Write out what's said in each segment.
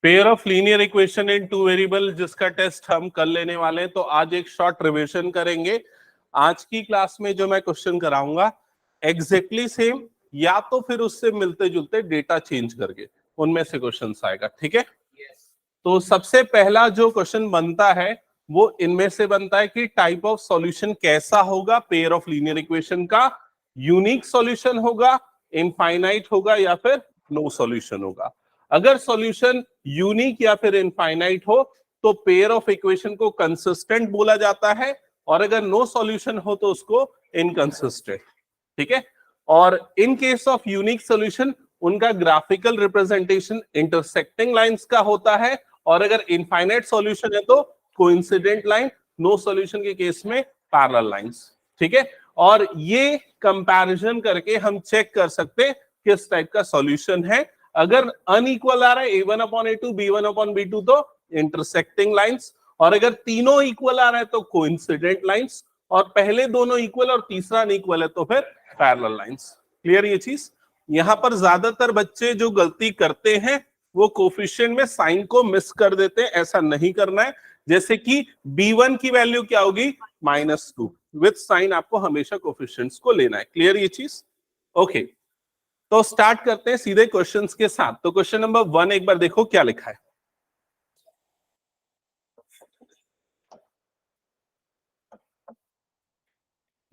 Pair of linear equation in two variable, जिसका test हम कल लेने वाले हैं। तो आज एक शॉर्ट रिवीजन करेंगे। आज की क्लास में जो मैं क्वेश्चन कराऊंगा एग्जैक्टली सेम, या तो फिर उससे मिलते जुलते डेटा चेंज करके उनमें से क्वेश्चन आएगा। ठीक है, तो सबसे पहला जो क्वेश्चन बनता है वो इनमें से बनता है कि टाइप ऑफ सॉल्यूशन कैसा होगा पेयर ऑफ लीनियर इक्वेशन का। यूनिक सॉल्यूशन होगा, इनफाइनाइट होगा, या फिर नो सॉल्यूशन होगा। अगर सॉल्यूशन यूनिक या फिर इनफाइनाइट हो तो पेयर ऑफ इक्वेशन को कंसिस्टेंट बोला जाता है, और अगर नो सॉल्यूशन हो तो उसको इनकंसिस्टेंट। ठीक है, और in case of unique solution उनका ग्राफिकल रिप्रेजेंटेशन इंटरसेक्टिंग लाइंस का होता है, और अगर इनफाइनाइट सॉल्यूशन है तो कोइंसिडेंट लाइन, नो सॉल्यूशन के केस में पैरेलल लाइंस। ठीक है, और ये कंपैरिजन करके हम चेक कर सकते किस टाइप का सॉल्यूशन है। अगर अनइक्वल आ रहा है a1/a2 b1/b2 तो इंटरसेक्टिंग लाइंस, और अगर तीनों इक्वल आ रहा है तो कोइंसिडेंट लाइंस, और पहले दोनों इक्वल और तीसरा अनइक्वल है तो फिर पैरेलल लाइंस। क्लियर ये चीज? यहां पर ज्यादातर बच्चे जो गलती करते हैं वो कोफिशिएंट में साइन को मिस कर देते हैं। ऐसा नहीं करना है। जैसे कि b1 की वैल्यू क्या होगी -2, विथ साइन आपको हमेशा कोफिशिएंट्स को लेना है। क्लियर ये चीज? ओके, तो स्टार्ट करते हैं सीधे क्वेश्चंस के साथ। तो क्वेश्चन नंबर 1 एक बार देखो क्या लिखा है।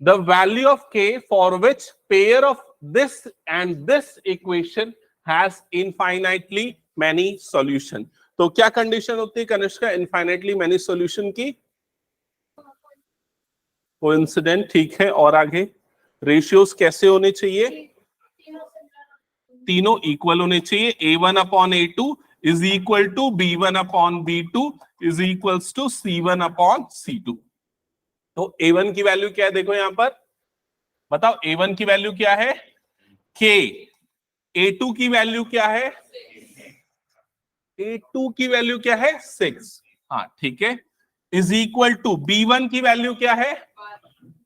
The value of k for which pair of this and this equation has infinitely many solution। तो क्या कंडीशन होती है कनिष्का इनफाइनाइटली मैनी सॉल्यूशन की? कोइंसिडेंट। ठीक है, और आगे रेशियोज कैसे होने चाहिए? तीनों इक्वल होने चाहिए। a1/a2 is equal to b1/b2 is equals to c1/c2। तो a1 की वैल्यू क्या है देखो यहां पर, बताओ a1 की वैल्यू क्या है? k। a2 की वैल्यू क्या है? a2 की वैल्यू क्या है? 6। हाँ ठीक है, इज इक्वल टू b1 की वैल्यू क्या है?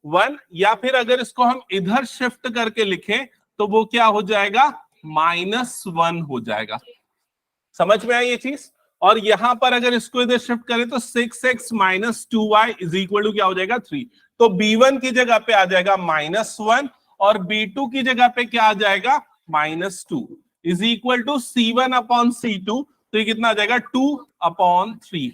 1, या फिर अगर इसको हम इधर शिफ्ट करके लिखें तो वो क्या हो जाएगा? -1 हो जाएगा। समझ में आई ये चीज? और यहां पर अगर इसको इधर शिफ्ट करें तो 6x - 2y is equal to क्या हो जाएगा? 3। तो b1 की जगह पे आ जाएगा -1, और b2 की जगह पे क्या आ जाएगा? -2 इज इक्वल टू c1/c2। तो ये कितना आ जाएगा? 2/3।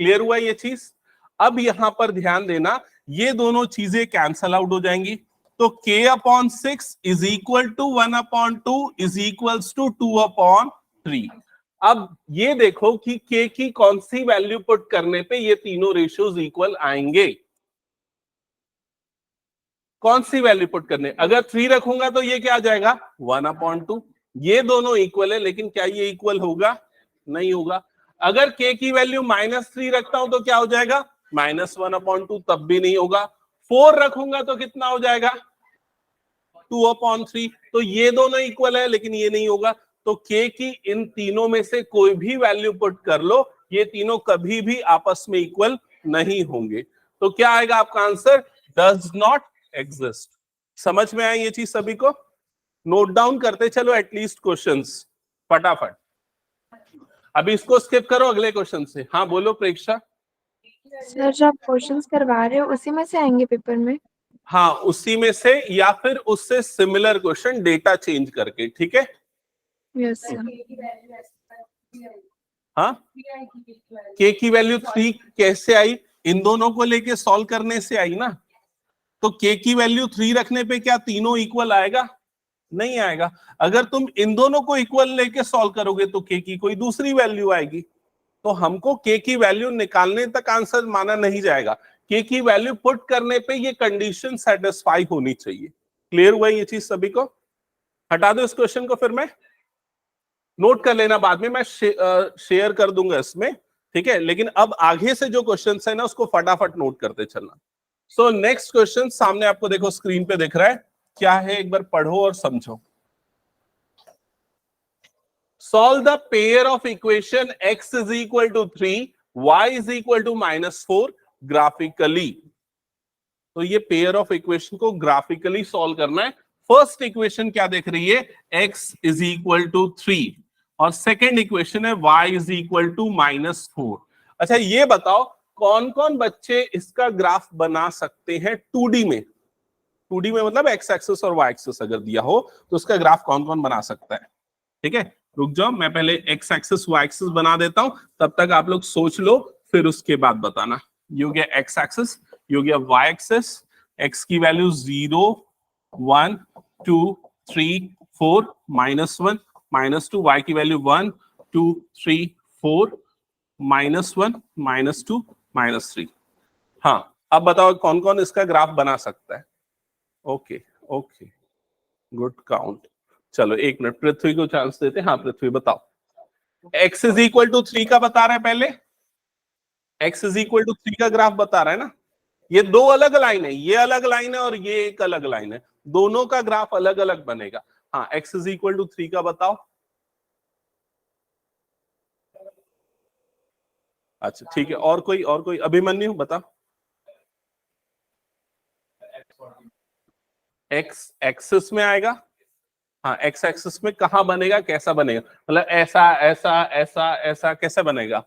क्लियर हुआ ये चीज? अब यहां पर ध्यान देना, ये दोनों चीजें कैंसल आउट हो जाएंगी। तो k/6 is equal to 1/2 is equals to 2/3। अब ये देखो कि k की कौन सी वैल्यू पुट करने पे ये तीनों रेशियोज इक्वल आएंगे। कौन सी वैल्यू पुट करने? अगर 3 रखूंगा तो ये क्या आ जाएगा? 1/2। ये दोनों इक्वल है, लेकिन क्या ये इक्वल होगा? नहीं होगा। अगर k की वैल्यू -3 रखता हूं तो क्या हो जाएगा? -1/2, तब भी नहीं होगा। 4 रखूंगा तो कितना हो जाएगा? 2/3। तो ये दोनों इक्वल है, लेकिन ये नहीं होगा। तो k की इन तीनों में से कोई भी वैल्यू पुट कर लो, ये तीनों कभी भी आपस में इक्वल नहीं होंगे। तो क्या आएगा आपका आंसर? Does not exist. समझ में आया ये चीज सभी को? नोट डाउन करते चलो एटलीस्ट क्वेश्चंस फटाफट। अभी इसको स्किप करो अगले क्वेश्चन से। हाँ बोलो प्रेक्षा। सर जो आप क्वेश्चंस करवा रहे हो उसी में से आएंगे पेपर में? हाँ उसी में से, या फिर उससे सिमिलर क्वेश्चन डेटा चेंज करके। ठीक है? Yes sir. हाँ, k की वैल्यू 3 कैसे आई? इन दोनों को लेके सॉल्व करने से आई ना। तो k की वैल्यू 3 रखने पे क्या तीनों इक्वल आएगा? नहीं आएगा। अगर तुम इन दोनों को इक्वल लेके सॉल्व करोगे तो k की कोई दूसरी वैल्यू आएगी। तो हमको k की वैल्यू निकालने तक आंसर माना नहीं जाएगा। k की वैल्यू पुट करने पे ये कंडीशन सेटिस्फाई होनी चाहिए। क्लियर हुआ ये चीज सभी को? हटा दो इस क्वेश्चन को, फिर मैं नोट कर लेना, बाद में मैं शेयर कर दूंगा इसमें। ठीक है, लेकिन अब आगे से जो क्वेश्चन है ना उसको फटाफट नोट करते चलना। सो नेक्स्ट क्वेश्चन सामने आपको देखो स्क्रीन पे दिख रहा है, क्या है एक बार पढ़ो और समझो। Solve the pair of equation x is equal to 3, y is equal to -4 graphically। तो ये पेयर ऑफ इक्वेशन को ग्राफिकली सॉल्व करना है। फर्स्ट इक्वेशन क्या देख रही है? x is equal to 3, और सेकेंड इक्वेशन है y इज इक्वल टू -4। अच्छा ये बताओ कौन कौन बच्चे इसका ग्राफ बना सकते हैं 2D में? 2D में मतलब x एक्सिस और y एक्सिस अगर दिया हो तो उसका ग्राफ कौन कौन बना सकता है? ठीक है, रुक जाओ, मैं पहले x एक्सिस y एक्सिस बना देता हूं, तब तक आप लोग सोच लो, फिर उसके बाद बताना। ये हो गया x एक्सिस, ये हो गया y एक्सिस, x की वैल्यू 0 1 2 3 4 -1 -2, y की वैल्यू 1 2 3 4 -1 -2 -3। हाँ, अब बताओ कौन कौन इसका ग्राफ बना सकता है? Okay okay, good count. चलो एक मिनट, पृथ्वी को चांस देते हैं। हाँ पृथ्वी बताओ, x इज इक्वल टू 3 का बता रहा है पहले, x इज इक्वल टू 3 का ग्राफ बता रहा है ना। ये दो अलग लाइन है, ये अलग लाइन है और ये एक अलग लाइन है, दोनों का ग्राफ अलग अलग बनेगा। हाँ x इज इक्वल टू 3 का बताओ। अच्छा ठीक है, और कोई अभिमन्यु बता। x एक्सिस में आएगा। हाँ x एक्सिस में कहां बनेगा, कैसा बनेगा, मतलब ऐसा ऐसा ऐसा ऐसा कैसे बनेगा?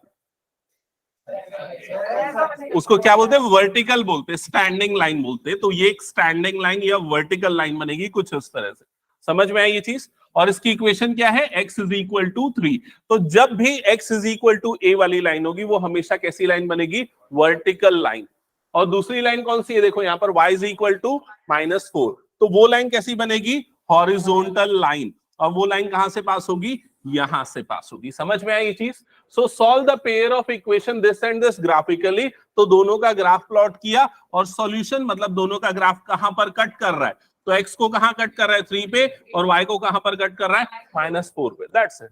उसको क्या बोलते हैं? वर्टिकल बोलते हैं, स्टैंडिंग लाइन बोलते हैं। तो ये एक स्टैंडिंग लाइन या वर्टिकल लाइन बनेगी कुछ इस तरह से। समझ में आई ये चीज? और इसकी इक्वेशन क्या है? x is equal to 3। तो जब भी x is equal to a वाली लाइन होगी वो हमेशा कैसी लाइन बनेगी? Vertical line. और दूसरी लाइन कौन सी है? देखो यहाँ पर y इज इक्वल टू -4, तो वो लाइन कैसी बनेगी? Horizontal line. और वो लाइन कहां से पास होगी? यहां से पास होगी। समझ में आई ये चीज? सो solve the pair of equation this and this graphically. तो दोनों का ग्राफ प्लॉट किया और सॉल्यूशन मतलब दोनों का ग्राफ कहां पर कट कर रहा है? तो x को कहां कट कर रहा है? 3 पे, और y को कहां पर कट कर रहा है? -4 पे। That's it.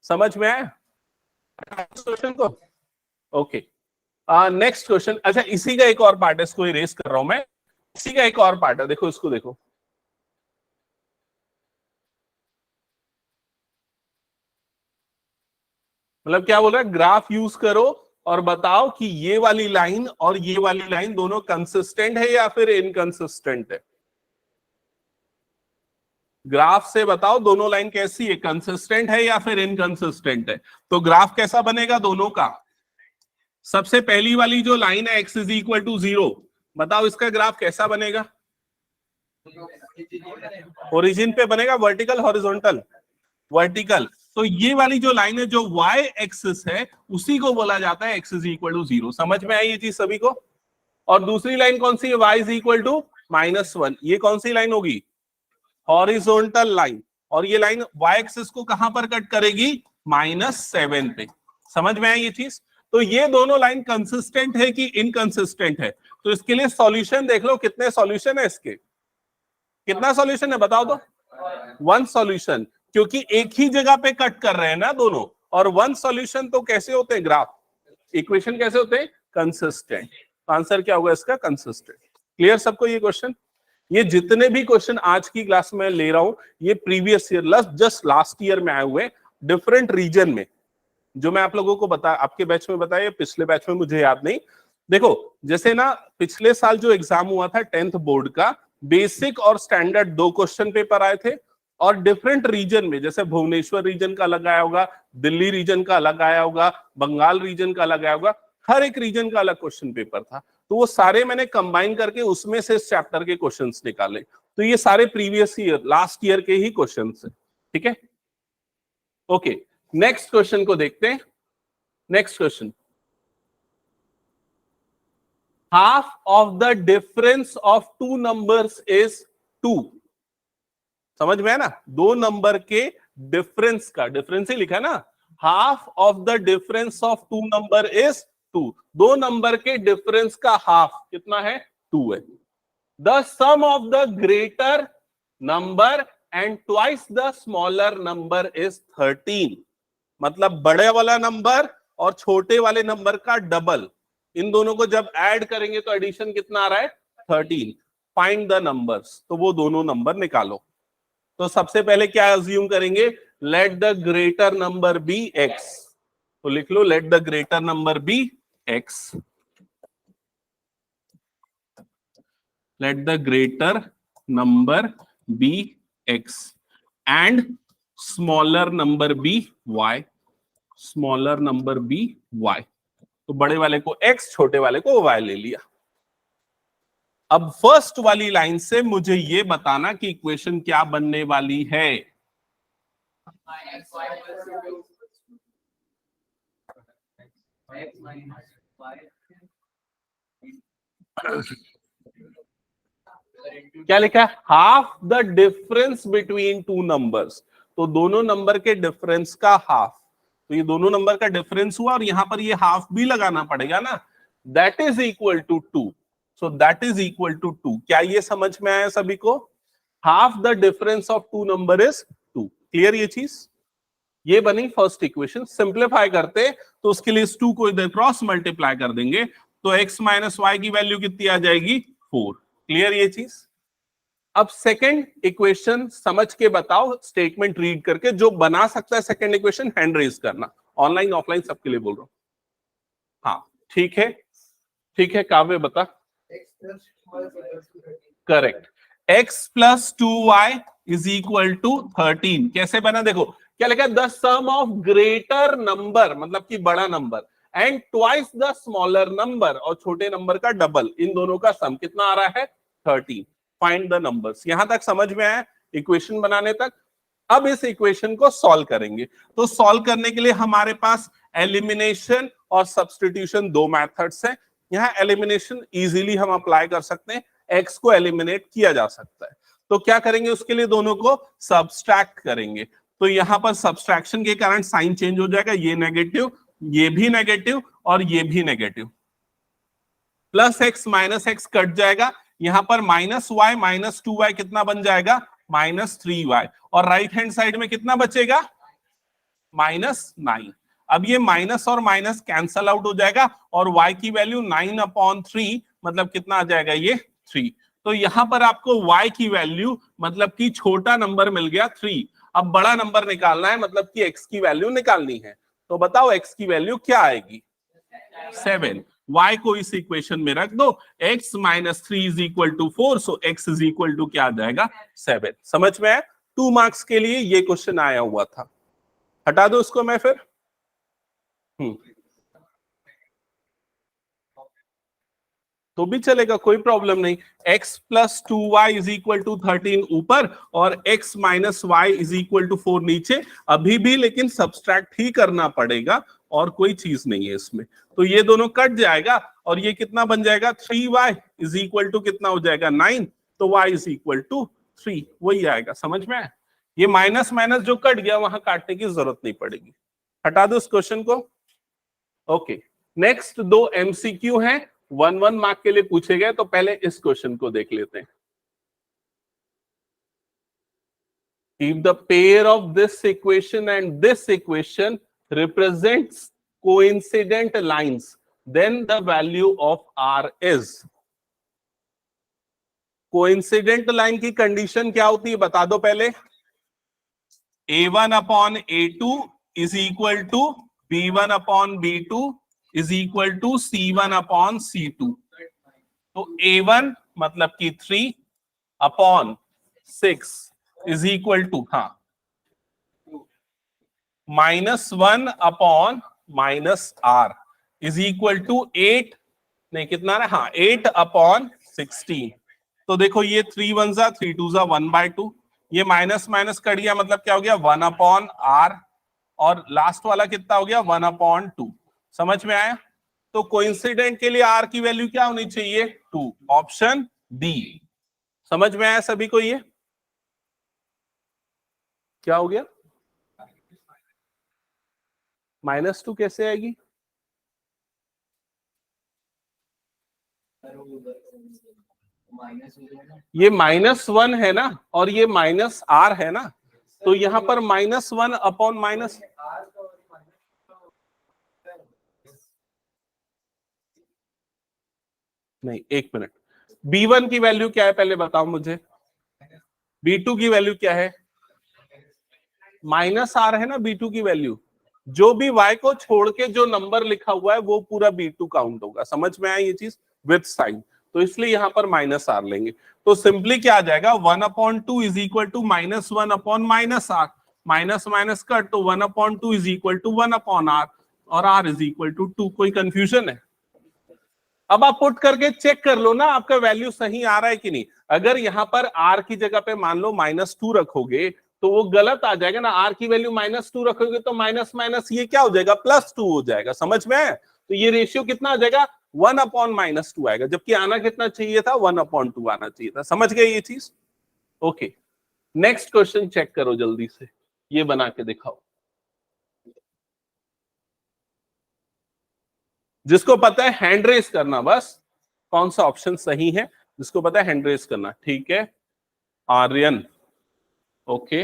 समझ में आया क्वेश्चन को? Okay, next question. अच्छा इसी का एक और पार्ट है, इसको इरेज कर रहा हूं मैं। इसी का एक और पार्ट है, देखो इसको देखो। मतलब क्या बोल रहा है? ग्राफ यूज करो और बताओ कि ये वाली लाइन और ये वाली लाइन दोनों कंसिस्टेंट है या फिर इनकंसिस्टेंट है। ग्राफ से बताओ दोनों लाइन कैसी है, कंसिस्टेंट है या फिर इनकंसिस्टेंट है। तो ग्राफ कैसा बनेगा दोनों का? सबसे पहली वाली जो लाइन है x इज इक्वल टू 0, बताओ इसका ग्राफ कैसा बनेगा? ओरिजिन पे बनेगा, वर्टिकल हॉरिजॉन्टल? वर्टिकल। तो ये वाली जो लाइन है जो y एक्सिस है उसी को बोला जाता है x इज इक्वल टू 0। समझ में आई ये चीज सभी को? और दूसरी लाइन कौन सी है? y is equal to -1। ये कौन सी लाइन होगी? Horizontal line. और ये लाइन y एक्सिस को कहां पर कट करेगी? -7 पे। समझ में आई ये चीज? तो ये दोनों लाइन कंसिस्टेंट है कि इनकंसिस्टेंट है? तो इसके लिए सॉल्यूशन देख लो, कितने सॉल्यूशन है इसके? कितना सॉल्यूशन है बताओ तो? 1 सॉल्यूशन, क्योंकि एक ही जगह पे कट कर रहे हैं ना दोनों। और 1 सॉल्यूशन तो कैसे होते हैं ग्राफ, इक्वेशन कैसे होते हैं? कंसिस्टेंट। आंसर क्या होगा इसका? कंसिस्टेंट। क्लियर सबको ये क्वेश्चन? ये जितने भी क्वेश्चन आज की क्लास में ले रहा हूं ये previous year just last year में आए हुए, डिफरेंट रीजन में। जो मैं आप लोगों को बता, आपके बैच में बताया, पिछले बैच में मुझे याद नहीं। देखो जैसे ना पिछले साल जो एग्जाम हुआ था 10th बोर्ड का, बेसिक और स्टैंडर्ड 2 क्वेश्चन पेपर आए थे। और डिफरेंट रीजन में, जैसे भुवनेश्वर रीजन का अलग आया होगा, दिल्ली रीजन का अलग आया होगा, बंगाल रीजन का अलग आया होगा, हर एक रीजन का अलग क्वेश्चन पेपर था। तो वो सारे मैंने कंबाइन करके उसमें से इस चैप्टर के क्वेश्चंस निकाले। तो ये सारे प्रीवियस ईयर, लास्ट ईयर के ही क्वेश्चंस है। ठीक है, ओके। नेक्स्ट क्वेश्चन को देखते हैं। Next question, half of the difference of two numbers is 2। समझ में है ना? दो नंबर के डिफरेंस का, डिफरेंस ही लिखा है ना, half of the difference of two number is 2। दो नंबर के डिफरेंस का हाफ कितना है? 2 है। The sum of the greater number and twice the smaller number is 13। मतलब बड़े वाला नंबर और छोटे वाले नंबर का डबल, इन दोनों को जब ऐड करेंगे तो एडिशन कितना आ रहा है? 13। Find the numbers. तो वो दोनों नंबर निकालो। तो सबसे पहले क्या अज्यूम करेंगे? Let the greater number be x. तो लिख लो let the greater number be x. Let the greater number be x and smaller number be y, smaller number be y. तो बड़े वाले को x, छोटे वाले को y ले लिया। अब फर्स्ट वाली लाइन से मुझे ये बताना कि इक्वेशन क्या बनने वाली है। क्या लिखा है? Half the difference between two numbers. तो दोनों नंबर के डिफरेंस का हाफ। तो ये दोनों नंबर का डिफरेंस हुआ और यहां पर ये हाफ भी लगाना पड़ेगा ना। That is equal to 2। So that is equal to 2। क्या ये समझ में आया सभी को? Half the difference of two number is 2। Clear ये चीज? ये बनी फर्स्ट इक्वेशन। सिंप्लीफाई करते तो उसके लिए इस 2 को इधर क्रॉस मल्टीप्लाई कर देंगे तो x माइनस वाई की वैल्यू कितनी आ जाएगी? 4। क्लियर ये चीज? अब सेकंड इक्वेशन समझ के बताओ, स्टेटमेंट रीड करके। जो बना सकता है सेकंड इक्वेशन हैंड रेज करना, ऑनलाइन ऑफलाइन सबके लिए बोल रहा हूं। हाँ ठीक है, ठीक है। काव्य बता। Correct. x plus 2y is equal to 13। कैसे बना देखो, क्या लिखा है? The sum of greater number, मतलब कि बड़ा number, and twice the smaller number, और छोटे नंबर का डबल, इन दोनों का सम कितना आ रहा है? 13। Find the numbers. यहां तक समझ में आया इक्वेशन बनाने तक? अब इस इक्वेशन को सॉल्व करेंगे। तो सॉल्व करने के लिए हमारे पास एलिमिनेशन और सब्स्टिट्यूशन दो मेथड्स हैं। यहां एलिमिनेशन इजीली हम अप्लाई कर सकते हैं, एक्स को एलिमिनेट किया जा सकता है। तो क्या करेंगे उसके लिए? दोनों को सब्सट्रैक्ट करेंगे। तो यहां पर सब्सट्रैक्शन के कारण साइन चेंज हो जाएगा, ये नेगेटिव, ये भी नेगेटिव और ये भी negative. Plus x minus x cut जाएगा, यहां पर माइनस वाई माइनस 2y कितना बन जाएगा? Minus 3y। और राइट हैंड साइड में कितना बचेगा? माइनस 9। अब ये माइनस और माइनस कैंसल आउट हो जाएगा और y की वैल्यू 9/3 मतलब कितना आ जाएगा? ये 3। तो यहां पर आपको y की वैल्यू मतलब कि छोटा नंबर मिल गया 3। अब बड़ा नंबर निकालना है, मतलब कि x की वैल्यू निकालनी है। तो बताओ x की वैल्यू क्या आएगी? 7। y को इस इक्वेशन में रख दो, x minus 3 is equal to 4। So x is equal to क्या आ जाएगा? 7। समझ में आया? 2 मार्क्स के लिए ये क्वेश्चन आया हुआ था। हटा दो इसको मैं फिर। तो भी चलेगा, कोई प्रॉब्लम नहीं। x plus 2y is equal to 13 ऊपर और x minus y is equal to 4 नीचे। अभी भी लेकिन सब्सट्रैक्ट ही करना पड़ेगा और कोई चीज नहीं है इसमें। तो ये दोनों कट जाएगा और ये कितना बन जाएगा? 3y इज इक्वल टू कितना हो जाएगा? 9। तो y इज इक्वल टू 3, वही आएगा। समझ में आया? ये माइनस माइनस जो कट गया वहां काटने की जरूरत नहीं पड़ेगी। हटा दो इस क्वेश्चन को। ओके, नेक्स्ट दो एमसीक्यू हैं, 1 मार्क के लिए पूछे गए। तो पहले इस क्वेश्चन को देख लेते हैं। If the pair of this equation and this equation represents coincident lines, then the value of r is। Coincident line की कंडीशन क्या होती है बता दो पहले। a1/a2 is equal to b1/b2 is equal to c1/c2। तो a1 मतलब कि 3/6 is equal to -1/-r is equal to 8, नहीं कितना है? 8/16। तो देखो ये 3 1 जा 3 2 जा 1/2, ये माइनस माइनस कट गया, मतलब क्या हो गया? 1/r। और लास्ट वाला कितना हो गया? 1/2। समझ में आया? तो कोइंसिडेंट के लिए r की वैल्यू क्या होनी चाहिए? 2। Option D. समझ में आया सभी को? ये क्या हो गया? -2 कैसे आएगी? ये -1 है ना और ये -r है ना, तो यहां पर -1/-। नहीं, एक मिनट। b1 की वैल्यू क्या है पहले बताओ मुझे। b2 की वैल्यू क्या है? -r है ना b2 की वैल्यू। जो भी y को छोड़ के जो नंबर लिखा हुआ है वो पूरा b2 काउंट होगा। समझ में आया ये चीज? With sign. तो इसलिए यहां पर -r लेंगे। तो सिंपली क्या आ जाएगा? 1/2 is equal to -1/-r। Minus minus cut, तो 1/2 इज इक्वल टू 1/r और r इज इक्वल टू 2। कोई कंफ्यूजन है? अब आप पुट करके चेक कर लो ना आपका वैल्यू सही आ रहा है कि नहीं। अगर यहाँ पर r की जगह पे मान लो -2 रखोगे तो वो गलत आ जाएगा ना। r की वैल्यू -2 रखोगे तो माइनस माइनस ये क्या हो जाएगा, +2 हो जाएगा। समझ में आया? तो ये रेशियो कितना आ जाएगा, 1/-2 आएगा, जबकि आना कितना चाहिए था, 1/2 आना चाहिए था। समझ गए ये चीज? ओके, नेक्स्ट क्वेश्चन चेक करो जल्दी से, ये बना के दिखाओ। जिसको पता है हैंड रेस करना, बस कौन सा ऑप्शन सही है, जिसको पता है हैंड रेस करना। ठीक है, आर्यन, ओके।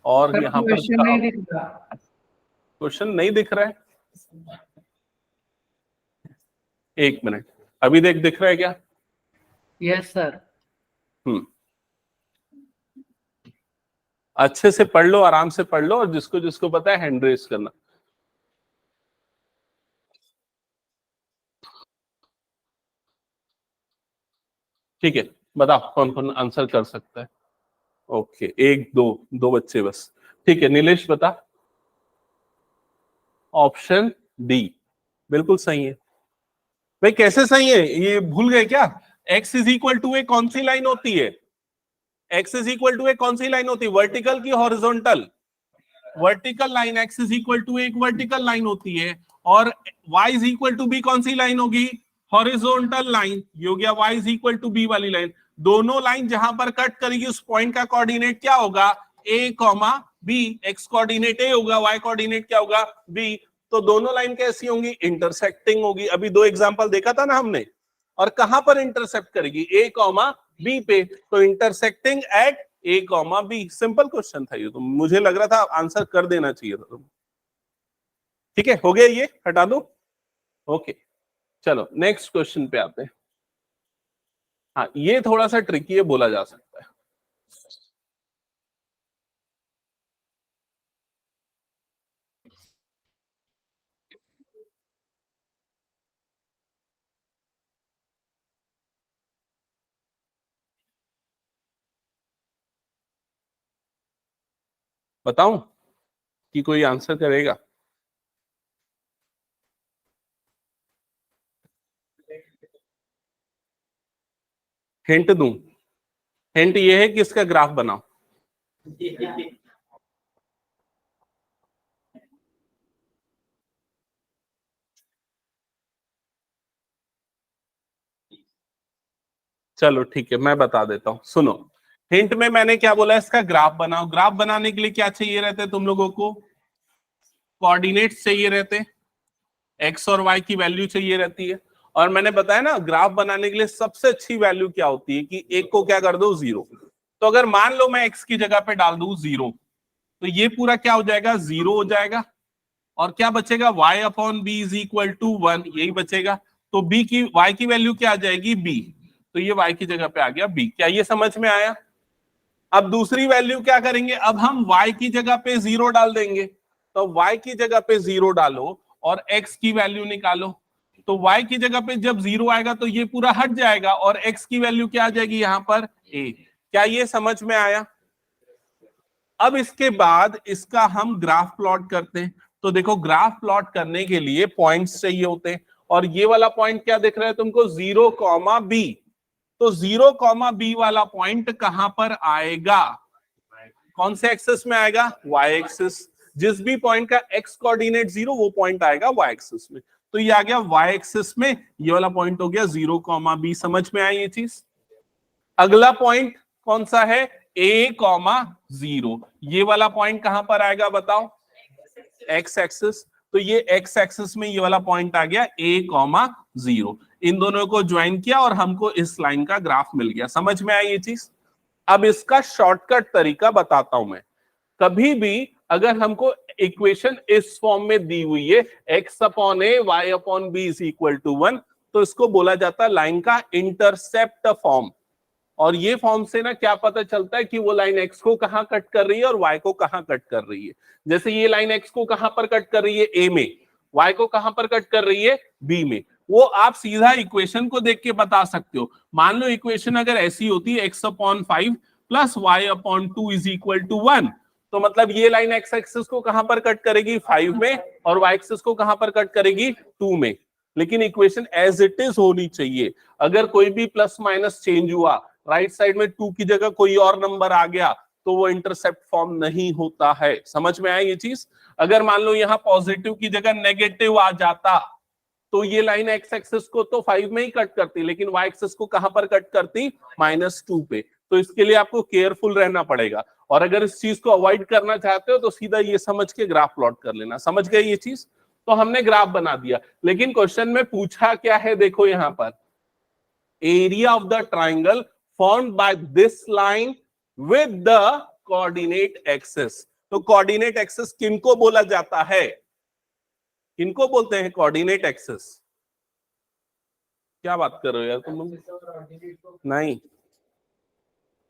और यहाँ पर क्वेश्चन नहीं दिख रहा। क्वेश्चन नहीं दिख रहा है, एक मिनट, अभी दिख रहा है क्या? Yes sir. अच्छे से पढ़ लो, आराम से पढ़ लो, और जिसको जिसको पता है हैंड रेस करना। ठीक है, बताओ कौन कौन आंसर कर सकता है। ओके, एक दो बच्चे बस। ठीक है, नीलेश बता। ऑप्शन डी बिल्कुल सही है। भाई कैसे सही है, ये भूल गए क्या? x is equal to a कौन सी लाइन होती है? x is equal to a कौन सी लाइन होती है, वर्टिकल की horizontal? Vertical line x is equal to एक वर्टिकल लाइन होती है, और y is equal to b कौन सी लाइन होगी, हॉरिजॉन्टल लाइन। ये हो गया y is equal to b वाली लाइन। दोनों लाइन जहां पर कट करेगी उस पॉइंट का कोऑर्डिनेट क्या होगा, a, b। x coordinate a होगा, y कोऑर्डिनेट क्या होगा, b। तो दोनों लाइन कैसी होंगी, इंटरसेक्टिंग होगी। अभी 2 एग्जांपल देखा था ना हमने। और कहां पर इंटरसेक्ट करेगी, a, b पे। तो intersecting at a, b। Simple question था ये, तो मुझे लग रहा था आंसर कर देना चाहिए था तुम। ठीक है, हो गया, ये हटा दो। ओके, चलो नेक्स्ट क्वेश्चन पे आते हैं। हाँ, ये थोड़ा सा ट्रिकी है, बोला जा सकता है। बताऊं कि कोई आंसर करेगा? हिंट दूं? हिंट ये है कि इसका ग्राफ बनाओ। चलो ठीक है, मैं बता देता हूं, सुनो। हिंट में मैंने क्या बोला, इसका ग्राफ बनाओ। ग्राफ बनाने के लिए क्या चाहिए रहते तुम लोगों को, कोऑर्डिनेट्स चाहिए रहते, एक्स और वाई की वैल्यू चाहिए रहती है। और मैंने बताया ना, ग्राफ बनाने के लिए सबसे अच्छी वैल्यू क्या होती है कि एक को क्या कर दो, 0। तो अगर मान लो मैं एक्स की जगह पे डाल दूं 0, तो ये पूरा क्या हो जाएगा, 0 हो जाएगा। और क्या बचेगा, y/b इज इक्वल टू 1, यही बचेगा। तो y की वैल्यू क्या आ जाएगी, b। तो ये y की जगह पे आ गया b। क्या ये समझ में आया? अब दूसरी वैल्यू क्या करेंगे, अब हम y की जगह पे 0 डाल देंगे। तो y की जगह पे 0 डालो और x की वैल्यू निकालो। तो y की जगह पे जब 0 आएगा तो ये पूरा हट जाएगा, और x की वैल्यू क्या आ जाएगी यहाँ पर, a। क्या ये समझ में आया? अब इसके बाद इसका हम ग्राफ प्लॉट करते हैं। तो देखो, ग्राफ प्लॉट करने के लिए पॉइंट्स चाहिए होते हैं, और ये वाला पॉइंट क्या दिख रहा है तुमको, 0, b। तो 0, b वाला पॉइंट कहां पर आएगा, कौन से एक्सिस में आएगा, y एक्सिस। जिस भी पॉइंट का x कोऑर्डिनेट 0, वो पॉइंट आएगा y एक्सिस में। तो ये आ गया y एक्सिस में, ये वाला पॉइंट हो गया 0, b। समझ में आई ये चीज? अगला पॉइंट कौन सा है, a, 0। ये वाला पॉइंट कहां पर आएगा बताओ, x एक्सिस। तो ये x एक्सिस में ये वाला पॉइंट आ गया a, 0। इन दोनों को ज्वाइन किया और हमको इस लाइन का ग्राफ मिल गया। समझ में आई ये चीज? अब इसका शॉर्टकट तरीका बताता हूं मैं। कभी भी अगर हमको इक्वेशन इस फॉर्म में दी हुई है, x/a y/b is equal to 1, तो इसको बोला जाता है लाइन का इंटरसेप्ट फॉर्म। और ये फॉर्म से ना क्या पता चलता है कि वो लाइन x को कहां कट कर रही है और y को कहां कट कर रही है। जैसे ये लाइन x को कहां पर कट कर रही है, a में, y को कहां पर कट कर रही है, b में। वो आप सीधा इक्वेशन को देख के बता सकते हो। मान लो इक्वेशन अगर ऐसी होती है, x/5 plus y/2 is equal to 1, तो मतलब ये लाइन एक्स एक्सिस को कहां पर कट करेगी 5 में, और वाई एक्सिस को कहां पर कट करेगी 2 में। लेकिन इक्वेशन एज इट इज होनी चाहिए। अगर कोई भी प्लस माइनस चेंज हुआ, राइट साइड में 2 की जगह कोई और नंबर आ गया, तो वो इंटरसेप्ट फॉर्म नहीं होता है। समझ में आया ये चीज? अगर मान लो यहाँ पॉजिटिव की जगह नेगेटिव आ जाता, तो ये लाइन एक्स एक्सिस को तो 5 में ही कट करती, लेकिन वाई एक्सिस को कहां पर कट करती? -2 पे। तो इसके लिए आपको केयरफुल रहना पड़ेगा। और अगर इस चीज को अवॉइड करना चाहते हो तो सीधा ये समझ के ग्राफ प्लॉट कर लेना। समझ गए ये चीज? तो हमने ग्राफ बना दिया, लेकिन क्वेश्चन में पूछा क्या है, देखो यहां पर area of the triangle formed by this line with the coordinate axis. तो कोऑर्डिनेट एक्सिस किनको बोला जाता है? किनको बोलते हैं कोऑर्डिनेट एक्सिस? क्या बात कर रहे हो यार तुम लोग? नहीं,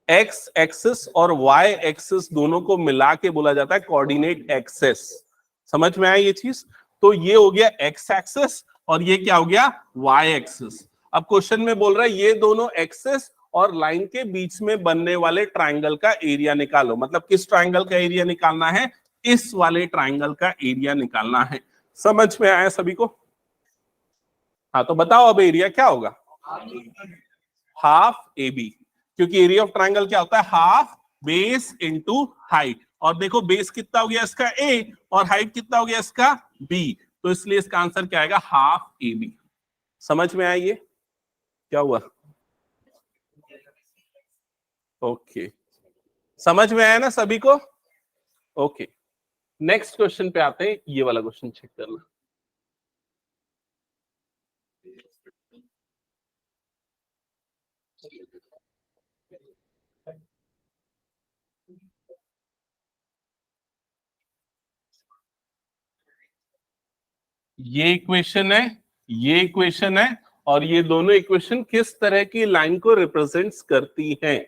एक्स एक्सिस और वाई एक्सिस दोनों को मिला के बोला जाता है कोऑर्डिनेट एक्सिस। समझ में आया ये चीज? तो ये हो गया एक्स एक्सिस और ये क्या हो गया? Y axis. अब क्वेश्चन में बोल रहा है ये दोनों एक्सिस और लाइन के बीच में बनने वाले ट्राइंगल का एरिया निकालो। मतलब किस ट्राइंगल का एरिया निकालना है? इस वाले ट्राइंगल का एरिया निकालना है। समझ में आया सभी को? हाँ, तो बताओ अब एरिया क्या होगा? हाफ ए बी, क्योंकि एरिया ऑफ ट्राइंगल क्या होता है? Half base into height. और देखो बेस कितना हो गया इसका ए, और हाइट कितना हो गया इसका बी, तो इसलिए इसका आंसर क्या आएगा? Half A B. समझ में आया ये क्या हुआ? ओके, समझ में आया ना सभी को? ओके, नेक्स्ट क्वेश्चन पे आते हैं। ये वाला क्वेश्चन चेक करना। ये इक्वेशन है, ये इक्वेशन है, और ये दोनों इक्वेशन किस तरह की लाइन को रिप्रेजेंट्स करती हैं?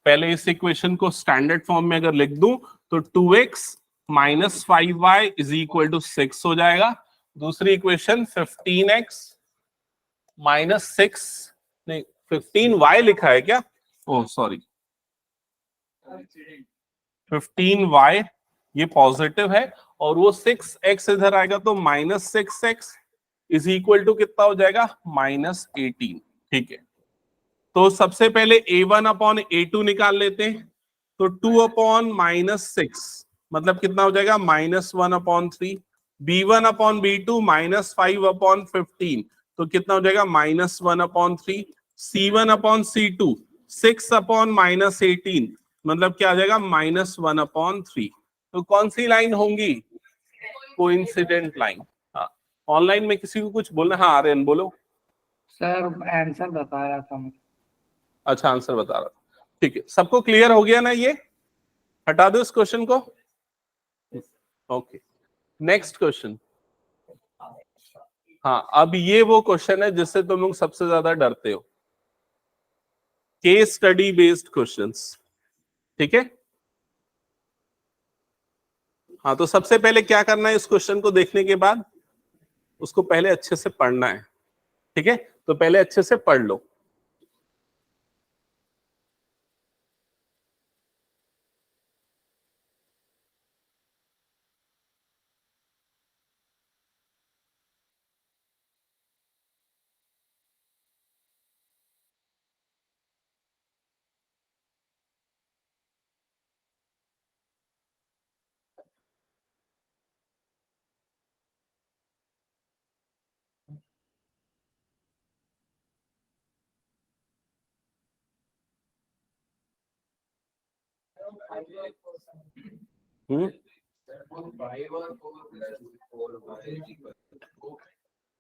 पहले इस इक्वेशन को स्टैंडर्ड फॉर्म में अगर लिख दूं तो 2x minus 5y is equal to 6 हो जाएगा। दूसरी इक्वेशन 15x माइनस 6, नहीं 15y लिखा है क्या? ओह सॉरी, 15y ये पॉजिटिव है, और वो 6x इधर आएगा तो -6x इज इक्वल टू कितना हो जाएगा? -18। ठीक है, तो सबसे पहले a1 अपॉन a2 निकाल लेते हैं। तो 2 अपॉन -6 मतलब कितना हो जाएगा? -1 upon 3। b1 upon b2 -5 upon 15 तो कितना हो जाएगा? -1 upon 3। c1 upon c2 6 upon -18 मतलब क्या आ जाएगा? -1 अपॉन 3। तो कौन सी लाइन होंगी? Coincident line. हाँ, ऑनलाइन में किसी को कुछ बोलना? हाँ आर्यन बोलो। सर आंसर बता रहा था मैं। अच्छा, आंसर बता रहा था। ठीक है, सबको क्लियर हो गया ना? ये हटा दो इस क्वेश्चन को। Okay, next question. हाँ, अब ये वो क्वेश्चन है जिससे तुम लोग सबसे ज्यादा डरते हो, केस स्टडी बेस्ड क्वेश्चंस। ठीक है, हाँ, तो सबसे पहले क्या करना है? इस क्वेश्चन को देखने के बाद उसको पहले अच्छे से पढ़ना है। ठीक है, तो पहले अच्छे से पढ़ लो।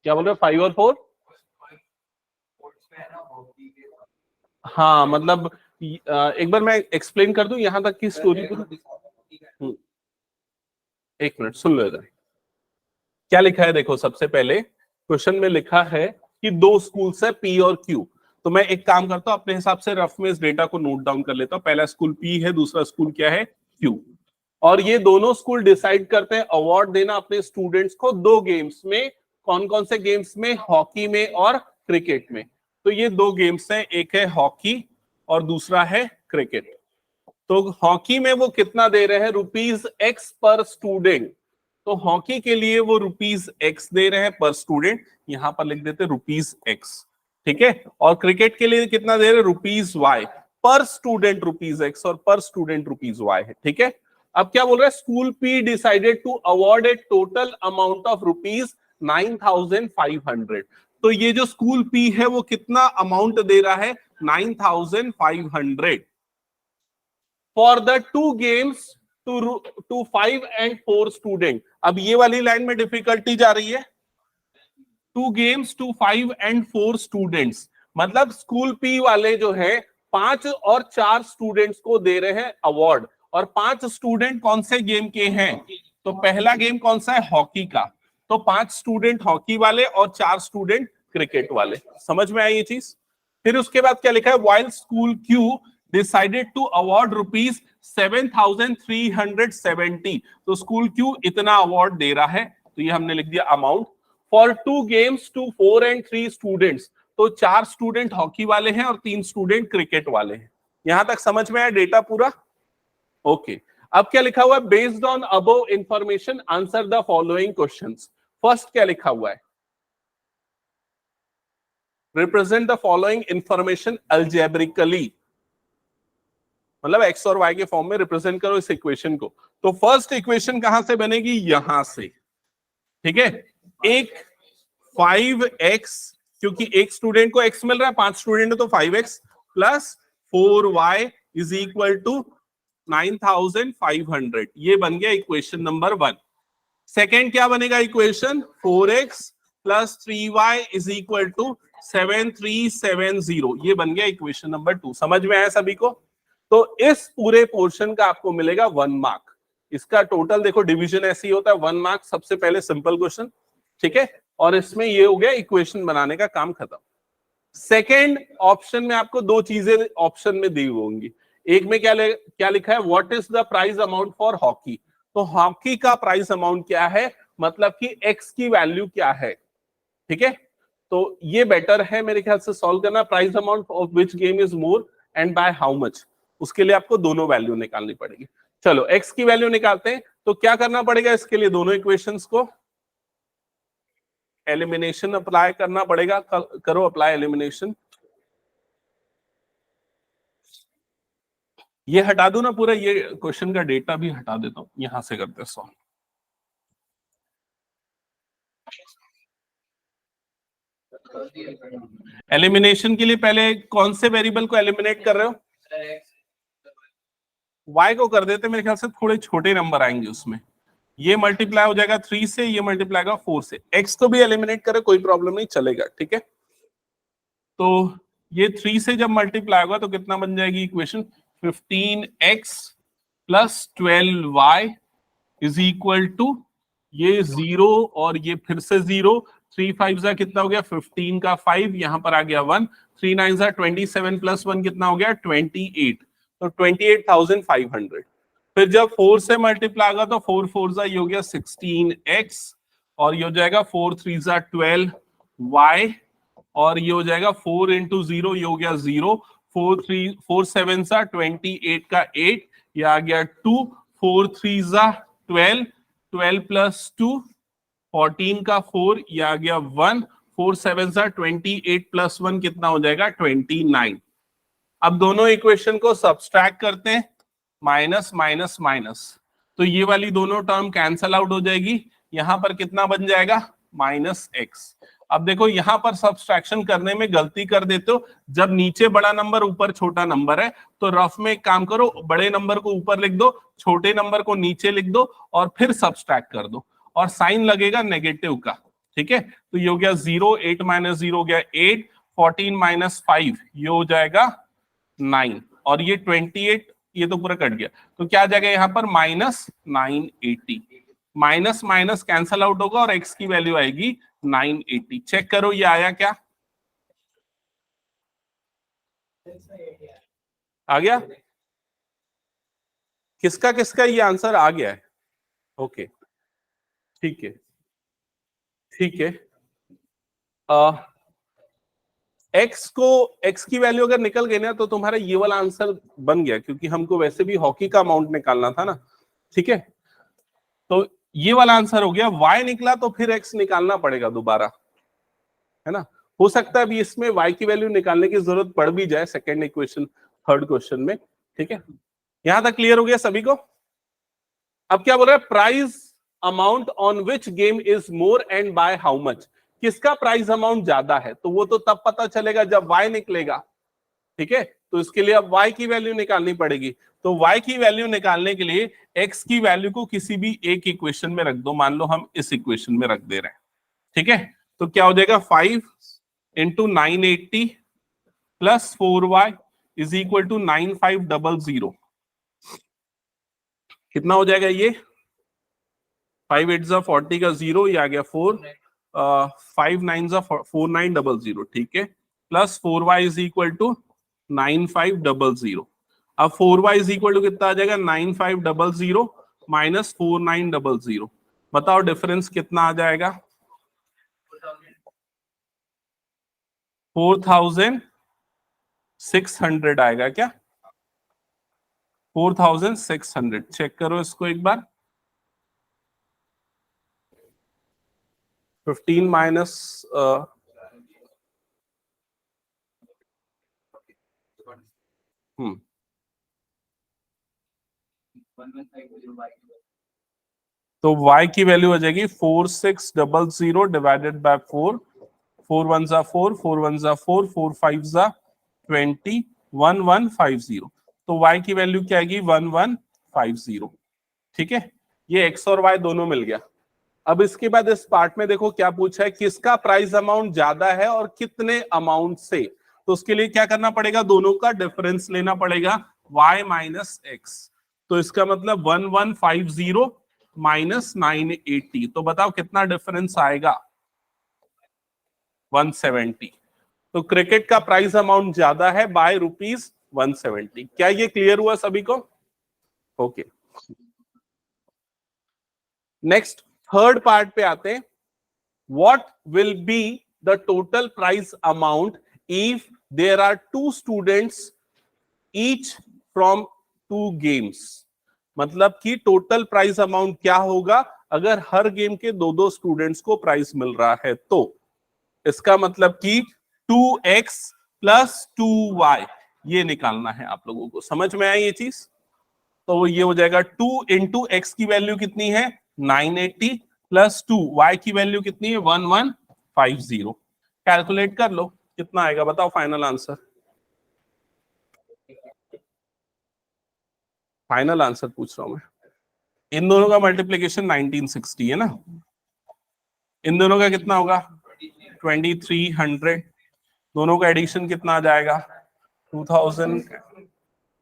क्या बोल रहे हो? 5 और 4? हाँ, मतलब एक बार मैं एक्सप्लेन कर दूं यहां तक की स्टोरी पूरी। एक मिनट सुन लो इधर। क्या लिखा है देखो, सबसे पहले क्वेश्चन में लिखा है कि 2 स्कूल्स है P और Q। तो मैं एक काम करता हूं, अपने हिसाब से रफ में इस डेटा को नोट डाउन कर लेता हूं। पहला स्कूल P है, दूसरा स्कूल क्या है? Q। और ये दोनों स्कूल डिसाइड करते हैं अवार्ड देना अपने स्टूडेंट्स को 2 गेम्स में। कौन कौन से गेम्स में? हॉकी में और क्रिकेट में। तो ये 2 गेम्स हैं, एक है हॉकी और दूसरा है क्रिकेट। तो हॉकी में वो कितना दे रहे हैं, ₹X पर स्टूडेंट। तो हॉकी के लिए वो ₹X दे रहे हैं पर स्टूडेंट, यहां पर लिख देते ₹X, ठीक है। और क्रिकेट के लिए कितना दे रहे हैं, ₹Y पर स्टूडेंट ₹X और पर स्टूडेंट ₹Y है, ठीक है। अब क्या बोल रहा है, school P decided to award a total amount of ₹9,500। तो ये जो स्कूल पी है वो कितना अमाउंट दे रहा है, 9,500 for the 2 games to 5 and 4 student. अब ये वाली लाइन में डिफिकल्टी जा रही है, 2 गेम्स टू 5 and 4 स्टूडेंट्स, मतलब स्कूल पी वाले जो है 5 और 4 स्टूडेंट्स को दे रहे हैं अवार्ड। और 5 स्टूडेंट कौन से गेम के हैं, तो पहला गेम कौन सा है, हॉकी का। तो 5 स्टूडेंट हॉकी वाले और 4 स्टूडेंट क्रिकेट वाले। समझ में आई ये चीज। फिर उसके बाद क्या लिखा है, while school Q decided to award ₹7,370। तो स्कूल क्यू इतना अवार्ड दे रहा है, तो ये हमने लिख दिया amount. For 2 games to 4 and 3 students, तो 4 स्टूडेंट हॉकी वाले हैं और 3 स्टूडेंट क्रिकेट वाले हैं। यहां तक समझ में आया डेटा पूरा, ओके। अब क्या लिखा हुआ है, based on above information answer the following questions. First क्या लिखा हुआ है, represent the following information algebraically, मतलब एक्स और वाई के फॉर्म में रिप्रेजेंट करो इस इक्वेशन को। तो फर्स्ट इक्वेशन कहां से बनेगी, यहां से, ठीक है। एक 5x, क्योंकि एक स्टूडेंट को x मिल रहा है, 5 स्टूडेंट है तो 5x plus 4y is equal to 9,500। ये बन गया इक्वेशन नंबर 1। सेकेंड क्या बनेगा equation, 4x plus 3y is equal to 7,370। ये बन गया इक्वेशन नंबर 2। समझ में आया सभी को। तो इस पूरे पोर्शन का आपको मिलेगा 1 मार्क। इसका टोटल देखो डिवीजन ऐसे ही होता है, 1 मार्क सबसे पहले सिंपल क्वेश्चन, ठीक है। और इसमें ये हो गया इक्वेशन बनाने का काम खत्म। सेकेंड ऑप्शन में आपको 2 चीजें ऑप्शन में दी होंगी। एक में क्या लिखा है, what is the price amount for hockey. तो हॉकी का प्राइस अमाउंट क्या है, मतलब कि एक्स की वैल्यू क्या है, ठीक है। तो ये बेटर है मेरे ख्याल से सॉल्व करना, price amount of which game is more and by how much. उसके लिए आपको दोनों वैल्यू निकालनी पड़ेगी। चलो एक्स की वैल्यू निकालते हैं, तो क्या करना पड़ेगा इसके लिए, दोनों इक्वेशंस को एलिमिनेशन अप्लाई करना पड़ेगा। करो अप्लाई एलिमिनेशन। ये हटा दो ना पूरा, ये क्वेश्चन का डेटा भी हटा देता हूं, यहां से करते हैं सॉल्व। एलिमिनेशन के लिए पहले कौन से वेरिएबल को एलिमिनेट कर रहे हो, y को कर देते, मेरे ख्याल से थोड़े छोटे नंबर आएंगे उसमें। ये मल्टीप्लाई हो जाएगा 3 से, ये मल्टीप्लाई होगा 4 से। x को भी एलिमिनेट करे कोई प्रॉब्लम नहीं, चलेगा, ठीक है। तो ये 3 से जब मल्टीप्लाई होगा तो कितना बन जाएगी equation, 15x plus 12y is equal to, ये 0 और ये फिर से 0, 3 5 जा कितना हो गया 15 का 5, यहां पर आ गया 1, 3 9 जा 27 प्लस 1 कितना हो गया 28। तो 28,500। फिर जब 4 से मल्टीप्लाई होगा तो 4 4 जा ये हो गया 16x, और ये हो जाएगा 4 3 जा 12y, और ये हो जाएगा 4 into 0, ये हो गया 0, 4 7 जा 28 का 8, ये आ गया 2, 4 3 जा 12, 12 प्लस 2 14 का 4, ये आ गया 1, 4 7 जा 28 प्लस 1 कितना हो जाएगा 29। अब दोनों इक्वेशन को सब्सट्रैक्ट करते हैं, माइनस माइनस माइनस, तो ये वाली दोनों टर्म कैंसल आउट हो जाएगी। यहां पर कितना बन जाएगा, -x। अब देखो यहां पर सब्सट्रैक्शन करने में गलती कर देते हो, जब नीचे बड़ा नंबर ऊपर छोटा नंबर है, तो रफ में एक काम करो, बड़े नंबर को ऊपर लिख दो, छोटे नंबर को नीचे लिख दो, और फिर सब्सट्रैक्ट कर दो, और साइन लगेगा नेगेटिव का, ठीक है। तो ये हो गया 0, 8 माइनस 0 हो गया 8, 14 माइनस 5 ये हो जाएगा 9, और ये 28, ये तो पूरा कट गया, तो क्या आ जाएगा यहाँ पर -980। माइनस माइनस कैंसल आउट होगा और x की वैल्यू आएगी 980। चेक करो ये आया क्या, आ गया, किसका किसका ये आंसर आ गया है, ओके ठीक है ठीक है। एक्स की वैल्यू अगर निकल गई ना तो तुम्हारा ये वाला आंसर बन गया, क्योंकि हमको वैसे भी हॉकी का अमाउंट निकालना था ना, ठीक है। तो ये वाला आंसर हो गया। y निकला तो फिर x निकालना पड़ेगा दोबारा, है ना। हो सकता है अभी इसमें y की वैल्यू निकालने की जरूरत पड़ भी जाए सेकंड इक्वेशन थर्ड क्वेश्चन में, ठीक है। यहां तक क्लियर हो गया सभी को। अब क्या बोल रहा है, price amount on which game is more and by how much. किसका प्राइस अमाउंट ज्यादा है, तो वो तो तब पता चलेगा जब y निकलेगा, ठीक है। तो इसके लिए अब y की वैल्यू निकालनी पड़ेगी। तो y की वैल्यू निकालने के लिए x की वैल्यू को किसी भी एक इक्वेशन में रख दो। मान लो हम इस इक्वेशन में रख दे रहे हैं, ठीक है। तो क्या हो जाएगा, 5 into 980 plus 4y is equal to 9500। कितना हो जाएगा ये, 5 8 जा 40 का 0, ये आ गया 4, 5 9 जा 4900, ठीक है। Plus 4y is equal to 9500। अब 4y इज इक्वल टू कितना आ जाएगा, 9500 माइनस 4900। बताओ डिफरेंस कितना आ जाएगा, 4600 आएगा क्या, 4600। चेक करो इसको एक बार, 15 माइनस तो y की वैल्यू आ जाएगी 4600 डिवाइडेड बाय 4, 4 1 जा 4, 4 1 जा 4, 4 5 जा 20, 1150। तो y की वैल्यू क्या आएगी, 1150, ठीक है। ये x और y दोनों मिल गया। अब इसके बाद इस पार्ट में देखो क्या पूछा है, किसका प्राइस अमाउंट ज्यादा है और कितने अमाउंट से। तो उसके लिए क्या करना पड़ेगा, दोनों का डिफरेंस लेना पड़ेगा, y माइनस एक्स। तो इसका मतलब 1150 माइनस 980, तो बताओ कितना डिफरेंस आएगा, 170। तो क्रिकेट का प्राइस अमाउंट ज्यादा है बाय ₹170। क्या ये क्लियर हुआ सभी को, ओके। नेक्स्ट थर्ड पार्ट पे आते हैं। What will be the total prize amount if there are 2 students each from 2 games? मतलब कि टोटल प्राइस अमाउंट क्या होगा अगर हर गेम के दो स्टूडेंट्स को प्राइस मिल रहा है। तो इसका मतलब कि 2x प्लस 2y ये निकालना है आप लोगों को। समझ में आई ये चीज, तो ये हो जाएगा 2 इंटू एक्स की वैल्यू कितनी है, 980 प्लस 2 y की वैल्यू कितनी है, 1150। कैलकुलेट कर लो कितना आएगा, बताओ फाइनल आंसर। फाइनल आंसर पूछ रहा हूं मैं। इन दोनों का मल्टीप्लीकेशन 1960 है ना, इन दोनों का कितना होगा 2300, दोनों का एडिशन कितना आ जाएगा 2000,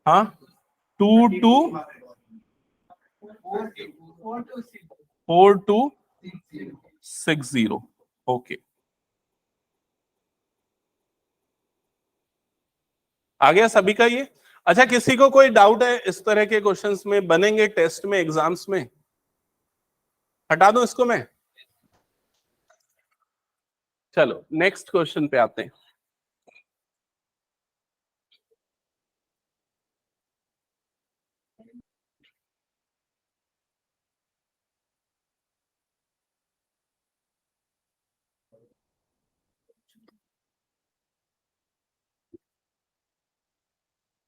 हाँ 4260, ओके। आ गया सभी का ये। अच्छा, किसी को कोई डाउट है इस तरह के क्वेश्चंस में बनेंगे टेस्ट में, एग्जाम्स में, हटा दो इसको मैं। चलो नेक्स्ट क्वेश्चन पे आते हैं।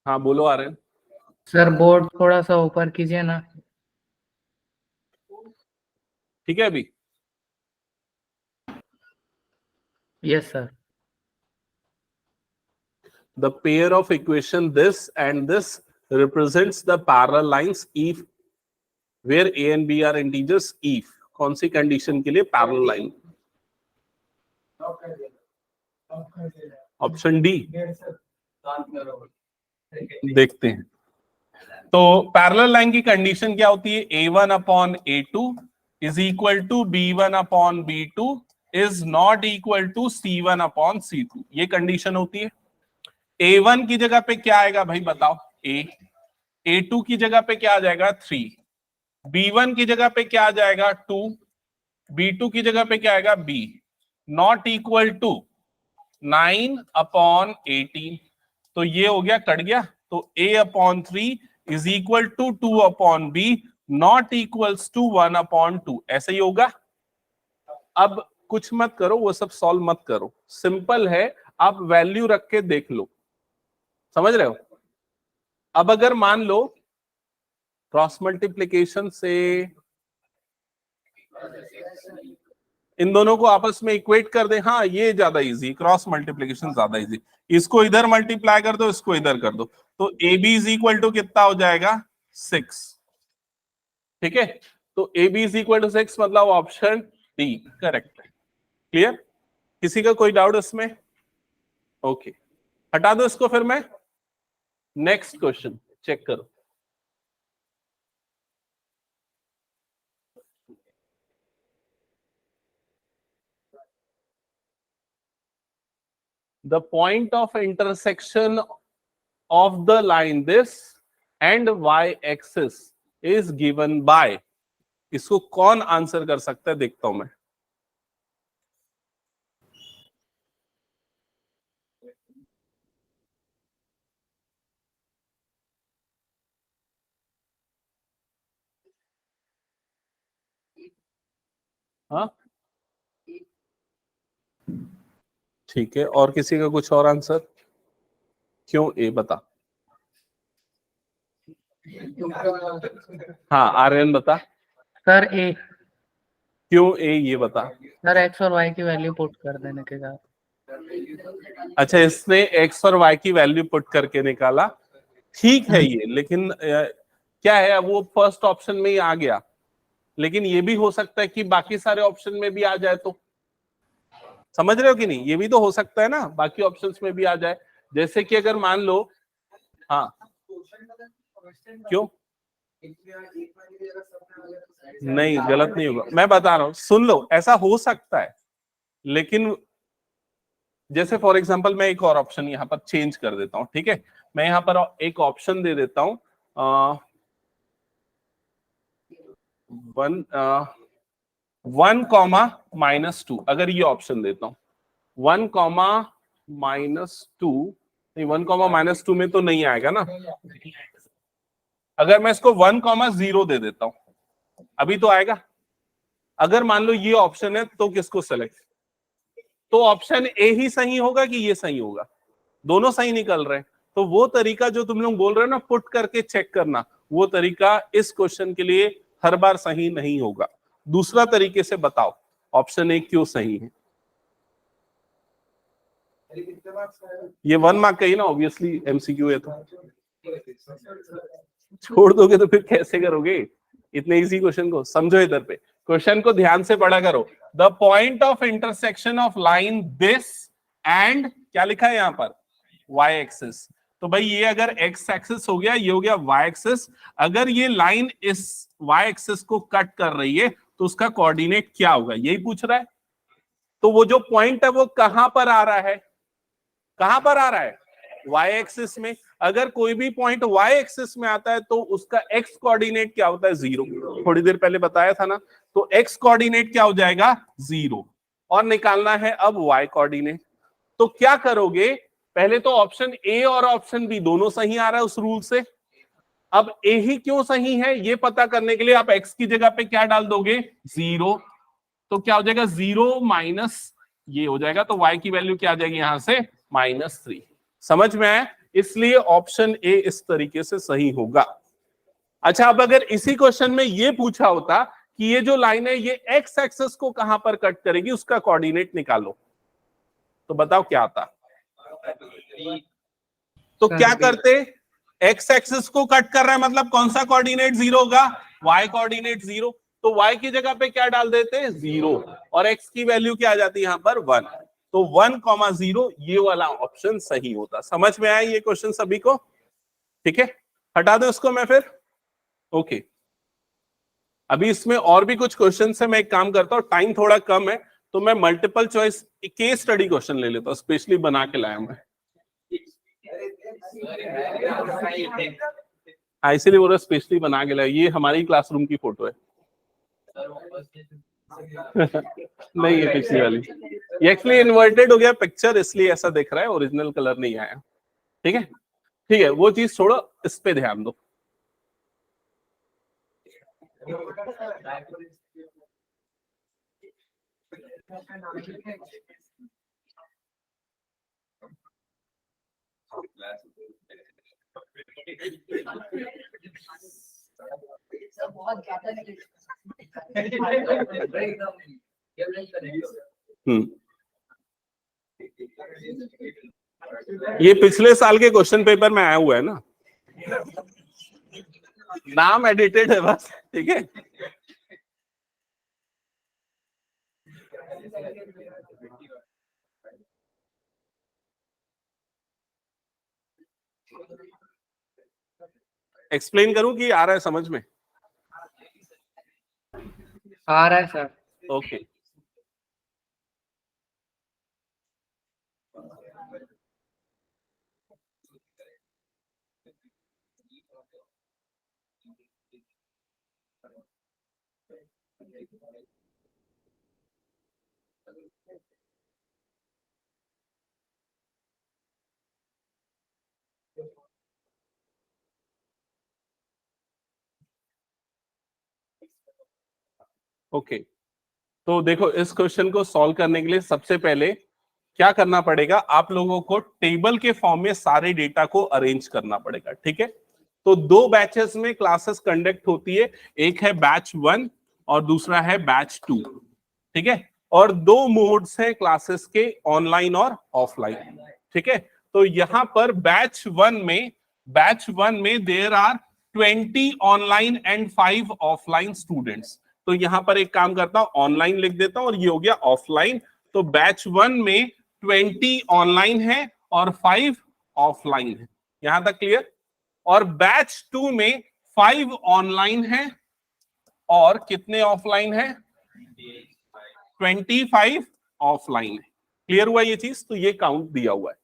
हाँ बोलो आ रहे हैं। सर बोर्ड थोड़ा सा ऊपर कीजिए ना। ठीक है अभी, yes sir. the pair of equation this and this represents the parallel lines if where a and b are integers if कौन सी कंडीशन के लिए पैरेलल लाइन, ऑप्शन डी। देखते हैं तो पैरेलल लाइन की कंडीशन क्या होती है, a1 upon a2 is equal to b1 upon b2 is not equal to c1 upon c2। ये कंडीशन होती है। a1 की जगह पे क्या आएगा भाई बताओ, a, a2 की जगह पे क्या आ जाएगा 3, b1 की जगह पे क्या आ जाएगा 2, b2 की जगह पे क्या आएगा b, नॉट इक्वल टू 9/18, तो ये हो गया, कट गया, तो a/3 is equal to 2/b not equals to 1/2, ऐसा ही होगा। अब कुछ मत करो, वो सब सॉल्व मत करो, सिंपल है, आप वैल्यू रख के देख लो, समझ रहे हो। अब अगर मान लो क्रॉस मल्टीप्लिकेशन से इन दोनों को आपस में इक्वेट कर दे, हाँ ये ज्यादा इजी, क्रॉस मल्टीप्लिकेशन ज्यादा इजी। इसको इधर मल्टीप्लाई कर दो, इसको इधर कर दो, तो A B is equal to कितना हो जाएगा 6, ठीक है। तो A B is equal to 6 मतलब ऑप्शन डी करेक्ट है। क्लियर, किसी का कोई डाउट इसमें? ओके, हटा दो इसको, फिर मैं नेक्स्ट क्वेश्चन चेक करो। The point of intersection of the line this and y-axis is given by, इसको कौन आंसर कर सकता है देखता हूं मैं। हाँ ठीक है, और किसी का कुछ और आंसर? क्यों ए बता। हाँ आर्यन बता। सर ए। क्यों ए ये बता। सर एक्स और वाई की वैल्यू पुट कर देने के बाद। अच्छा, इसने एक्स और वाई की वैल्यू पुट करके निकाला, ठीक है ये, लेकिन क्या है, वो फर्स्ट ऑप्शन में ही आ गया, लेकिन ये भी हो सकता है कि बाकी सारे ऑप्शन में भी आ जाए, तो समझ रहे हो कि नहीं, ये भी तो हो सकता है ना, बाकी ऑप्शंस में भी आ जाए। जैसे कि अगर मान लो, हाँ क्यों नहीं, गलत नहीं होगा, मैं बता रहा हूं, सुन लो, ऐसा हो सकता है, लेकिन जैसे फॉर एग्जांपल मैं एक और ऑप्शन यहां पर चेंज कर देता हूं, ठीक है, मैं यहां पर एक ऑप्शन दे देता हूं 1,-2, अगर ये ऑप्शन देता हूं 1,-2, नहीं 1,-2 में तो नहीं आएगा ना, अगर मैं इसको 1,0 दे देता हूं अभी तो आएगा। अगर मान लो ये ऑप्शन है तो किसको सेलेक्ट, तो ऑप्शन ए ही सही होगा कि ये सही होगा, दोनों सही निकल रहे हैं, तो वो तरीका जो तुम लोग बोल रहे हो ना पुट करके चेक करना, वो तरीका इस क्वेश्चन के लिए हर बार सही नहीं होगा। दूसरा तरीके से बताओ ऑप्शन ए क्यों सही है। ये 1 मार्क का ही ना, ऑब्वियसली एमसीक्यू है, तो छोड़ दोगे तो फिर कैसे करोगे इतने इजी क्वेश्चन को। समझो, इधर पे क्वेश्चन को ध्यान से पढ़ा करो। The point of intersection of line this and, क्या लिखा है यहाँ पर, y एक्सिस, तो भाई ये अगर x एक्सिस हो गया, ये हो गया y एक्सिस, अगर ये लाइन इस y एक्सिस को कट कर रही है तो उसका कोऑर्डिनेट क्या होगा, यही पूछ रहा है। तो वो जो पॉइंट है वो कहां पर आ रहा है, कहां पर आ रहा है, y एक्सिस में। अगर कोई भी पॉइंट y एक्सिस में आता है तो उसका x कोऑर्डिनेट क्या होता है, 0, थोड़ी देर पहले बताया था ना, तो x कोऑर्डिनेट क्या हो जाएगा, 0, और निकालना है अब y कोऑर्डिनेट। तो क्या करोगे, पहले तो ऑप्शन ए और ऑप्शन बी दोनों सही आ रहा है उस रूल से, अब ए ही क्यों सही है ये पता करने के लिए आप x की जगह पे क्या डाल दोगे, 0, तो क्या हो जाएगा 0 माइनस ये हो जाएगा, तो y की वैल्यू क्या आ जाएगी यहां से, -3। समझ में आया, इसलिए ऑप्शन ए इस तरीके से सही होगा। अच्छा, अब अगर इसी क्वेश्चन में ये पूछा होता कि ये जो लाइन है ये x एक्सिस को कहां पर कट करेगी, उसका कोऑर्डिनेट निकालो, तो बताओ क्या आता। तो क्या करते, x एक्सिस को कट कर रहा है मतलब कौन सा कोऑर्डिनेट 0 होगा, y कोऑर्डिनेट 0, तो y की जगह पे क्या डाल देते, 0, और x की वैल्यू क्या आ जाती है यहाँ पर 1, तो 1,0 ये वाला ऑप्शन सही होता। समझ में आया ये क्वेश्चन सभी को, ठीक है, हटा दो इसको मैं फिर। ओके, अभी इसमें और भी कुछ क्वेश्चन है, मैं एक काम करता हूँ, टाइम थोड़ा कम है तो मैं multiple choice case study question ले लेता हूँ, स्पेशली बना के लाया मैं, इसीलिए बोल रहा स्पेशली बना के लाया, ये हमारी क्लासरूम की फोटो है। नहीं ये पिछली वाली, ये एक्चुअली इन्वर्टेड हो गया पिक्चर, इसलिए ऐसा दिख रहा है, ओरिजिनल कलर नहीं आया। ठीक है ठीक है, वो चीज छोड़ो, इस पे ध्यान दो। ये पिछले साल के क्वेश्चन पेपर में आया हुआ है ना, नाम एडिटेड है बस। ठीक है, एक्सप्लेन करूं कि आ रहा है समझ में? आ रहा है सर। ओके ओके, तो देखो इस क्वेश्चन को सॉल्व करने के लिए सबसे पहले क्या करना पड़ेगा, आप लोगों को टेबल के फॉर्म में सारे डेटा को अरेंज करना पड़ेगा। ठीक है, तो दो बैचेस में क्लासेस कंडक्ट होती है, एक है बैच 1 और दूसरा है बैच 2। ठीक है, और दो मोड्स है क्लासेस के, ऑनलाइन और ऑफलाइन। ठीक है, तो यहां पर बैच 1 में there are 20 online and 5 offline students. तो यहां पर एक काम करता हूं, ऑनलाइन लिख देता हूं और ये हो गया ऑफलाइन। तो बैच 1 में 20 ऑनलाइन है और 5 ऑफलाइन है, यहां तक क्लियर। और बैच 2 में 5 ऑनलाइन है और कितने ऑफलाइन है? 25 ऑफलाइन है। क्लियर हुआ ये चीज? तो ये काउंट दिया हुआ है।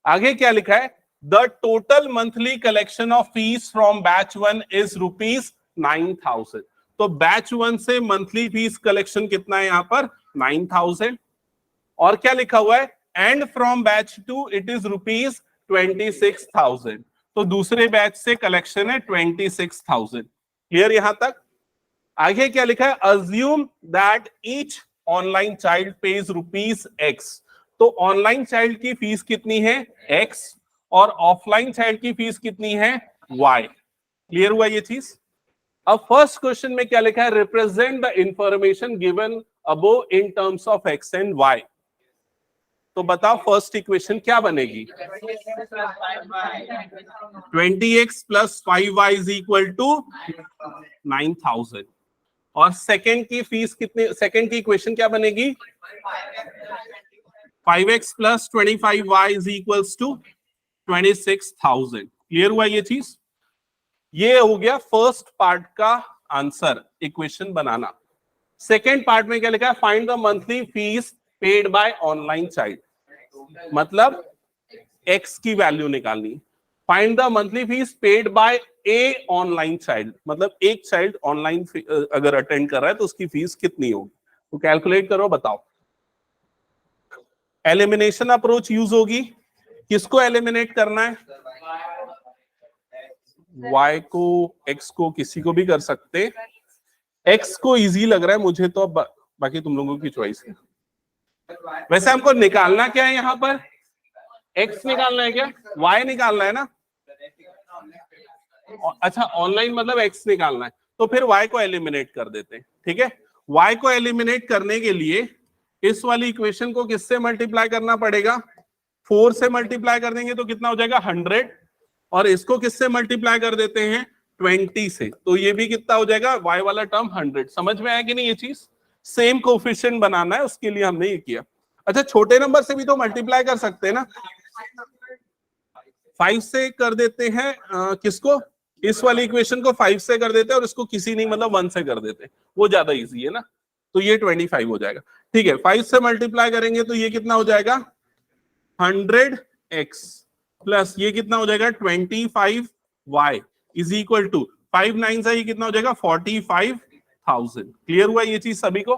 आगे क्या लिखा है? The total monthly collection of fees from batch 1 is ₹9,000। तो बैच 1 से मंथली फीस कलेक्शन कितना है यहां पर? 9,000। और क्या लिखा हुआ है? And from batch 2 it is ₹26,000। तो दूसरे बैच से कलेक्शन है 26,000। क्लियर यहां तक? आगे क्या लिखा है? Assume that each online child page ₹X। तो ऑनलाइन चाइल्ड की फीस कितनी है? X, और ऑफलाइन चाइल्ड की फीस कितनी है? Y। क्लियर हुआ ये चीज? अब फर्स्ट क्वेश्चन में क्या लिखा है? Represent the information given above in terms of X and Y। तो बताओ फर्स्ट इक्वेशन क्या बनेगी? 20x + 5y = 9,000। और सेकंड की फीस कितनी, सेकंड की इक्वेशन क्या बनेगी? 5x + 25y = 26,000। क्लियर हुआ ये चीज? ये हो गया फर्स्ट पार्ट का आंसर, इक्वेशन बनाना। सेकंड पार्ट में क्या लिखा है? Find the monthly fees paid by online child, मतलब x की वैल्यू निकालनी। Find the monthly fees paid by A online child, मतलब एक चाइल्ड ऑनलाइन अगर अटेंड कर रहा है तो उसकी फीस कितनी होगी। तो कैलकुलेट करो, बताओ। एलिमिनेशन अप्रोच यूज होगी। किसको एलिमिनेट करना है? y को, x को, किसी को भी कर सकते। x को इजी लग रहा है मुझे तो, बाकी तुम लोगों की चॉइस है। वैसे हमको निकालना क्या है यहां पर? x निकालना है क्या? y निकालना है ना? अच्छा, ऑनलाइन मतलब x निकालना है, तो फिर y को एलिमिनेट कर देते हैं। ठीक है, y को एलिमिनेट करने के लिए इस वाली इक्वेशन को किससे मल्टीप्लाई करना पड़ेगा? 4 से मल्टीप्लाई कर देंगे तो कितना हो जाएगा? 100। और इसको किससे मल्टीप्लाई कर देते हैं? 20 से, तो ये भी कितना हो जाएगा? y वाला टर्म 100। समझ में आया कि नहीं? ये चीज सेम कोफिशिएंट बनाना है, उसके लिए हमने ये किया। अच्छा, छोटे नंबर से भी तो मल्टीप्लाई कर सकते हैं ना। 5 से कर देते हैं किसको? इस वाली इक्वेशन को 5 से कर देते हैं और इसको किसी नहीं, मतलब 1 से कर देते हैं, वो ज्यादा इजी है ना। तो ये 25 हो जाएगा। ठीक है, 5 से मल्टीप्लाई करेंगे तो ये कितना हो जाएगा? 100x प्लस ये कितना हो जाएगा? 25y = 5 9 से ये कितना हो जाएगा? 45,000। क्लियर हुआ ये चीज सभी को?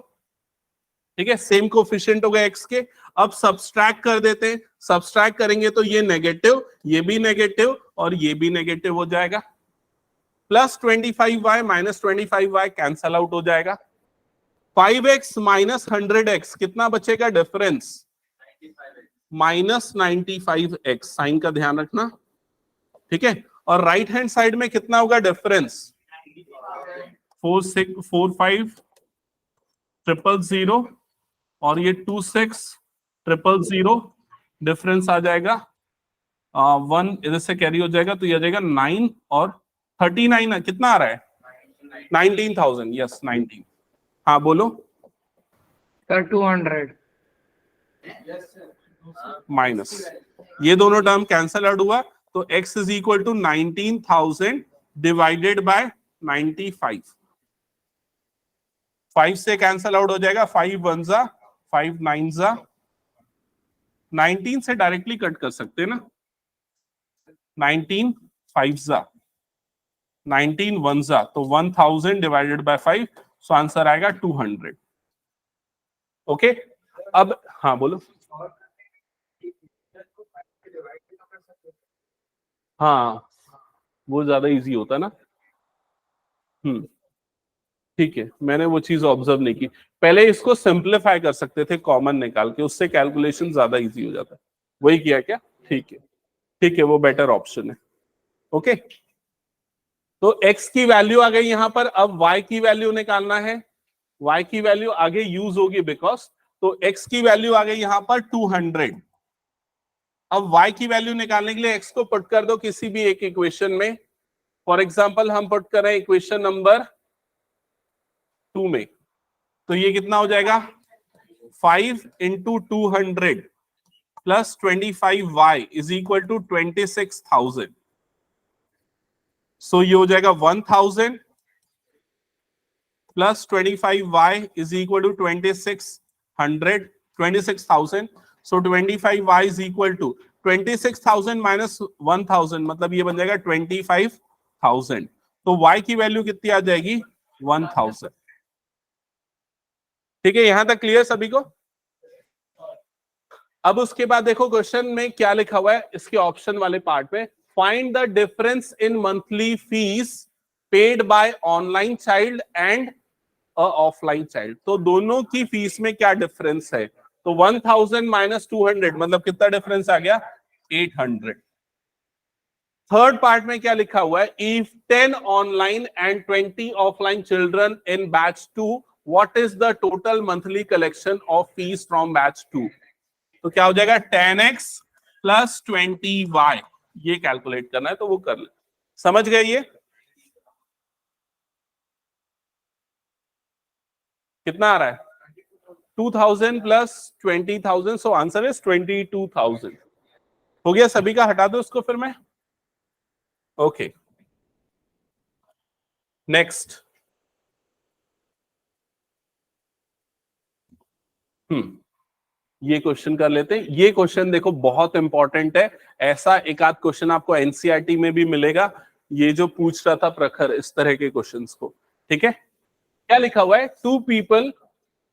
ठीक है, सेम कोफिशिएंट हो गए एक्स के। अब सब्सट्रैक्ट कर देते हैं, सब्सट्रैक्ट करेंगे तो ये नेगेटिव, ये भी नेगेटिव और ये भी नेगेटिव हो जाएगा। Plus 25y minus 25y cancel out हो जाएगा। 5x माइनस 100x कितना बचेगा डिफरेंस? Minus 95x। साइन का ध्यान रखना, ठीक है। और राइट हैंड साइड में कितना होगा डिफरेंस? 464500 और ये 26000, डिफरेंस आ जाएगा 1 इधर से कैरी हो जाएगा तो ये आ जाएगा 9 और 39 कितना आ रहा है? 19,000। यस 19। हाँ बोलो सर 200 माइनस, ये दोनों टर्म कैंसल आउट हुआ तो x is equal to 19,000 divided by 95। 5 से कैंसल आउट हो जाएगा, 5 1 जा 5 9 जा, 19 से डायरेक्टली कट कर सकते हैं ना, 19 5 जा 19 1 जा तो 1000 डिवाइडेड बाय 5, सो आंसर आएगा 200। ओके अब हाँ बोलो। हाँ वो ज्यादा इजी होता ना। ठीक है, मैंने वो चीज ऑब्जर्व नहीं की। पहले इसको सिंप्लीफाई कर सकते थे कॉमन निकाल के, उससे कैलकुलेशन ज्यादा इजी हो जाता है। वही किया क्या? ठीक है, ठीक है, वो बेटर ऑप्शन है। ओके तो x की वैल्यू आ गई यहां पर। अब y की वैल्यू निकालना है। y की वैल्यू आगे यूज होगी बिकॉज, तो x की वैल्यू आ गई यहां पर 200। अब y की वैल्यू निकालने के लिए x को पुट कर दो किसी भी एक इक्वेशन में। फॉर एग्जांपल हम पुट कर रहे हैं इक्वेशन नंबर 2 में, तो ये कितना हो जाएगा? 5 into 200 plus 25y is equal to 26,000। So ये हो जाएगा 1000 plus 25y is equal to 26,000। So 25y is equal to 26,000 minus 1000, मतलब ये बन जाएगा 25,000। तो y की वैल्यू कितनी आ जाएगी? 1000। ठीक है, यहां तक क्लियर सभी को? अब उसके बाद देखो क्वेश्चन में क्या लिखा हुआ है इसके ऑप्शन वाले पार्ट में। Find the difference in monthly fees paid by online child and offline child. तो दोनों की फीस में क्या डिफरेंस है? तो 1000 माइनस 200 मतलब कितना डिफरेंस आ गया? 800। थर्ड पार्ट में क्या लिखा हुआ है? If 10 online and 20 offline children in batch 2, what is the total monthly collection of fees from batch 2? तो क्या हो जाएगा? 10x plus 20y। ये कैलकुलेट करना है तो वो कर ले। समझ गए? ये कितना आ रहा है? 2000 प्लस 20,000, सो आंसर इज 22,000। हो गया सभी का? हटा दो उसको फिर मैं। Okay next. ये क्वेश्चन कर लेते हैं। ये क्वेश्चन देखो बहुत इंपॉर्टेंट है। ऐसा एक आध क्वेश्चन आपको एनसीईआरटी में भी मिलेगा, ये जो पूछ रहा था प्रखर इस तरह के क्वेश्चंस को। ठीक है, क्या लिखा हुआ है? 2 पीपल,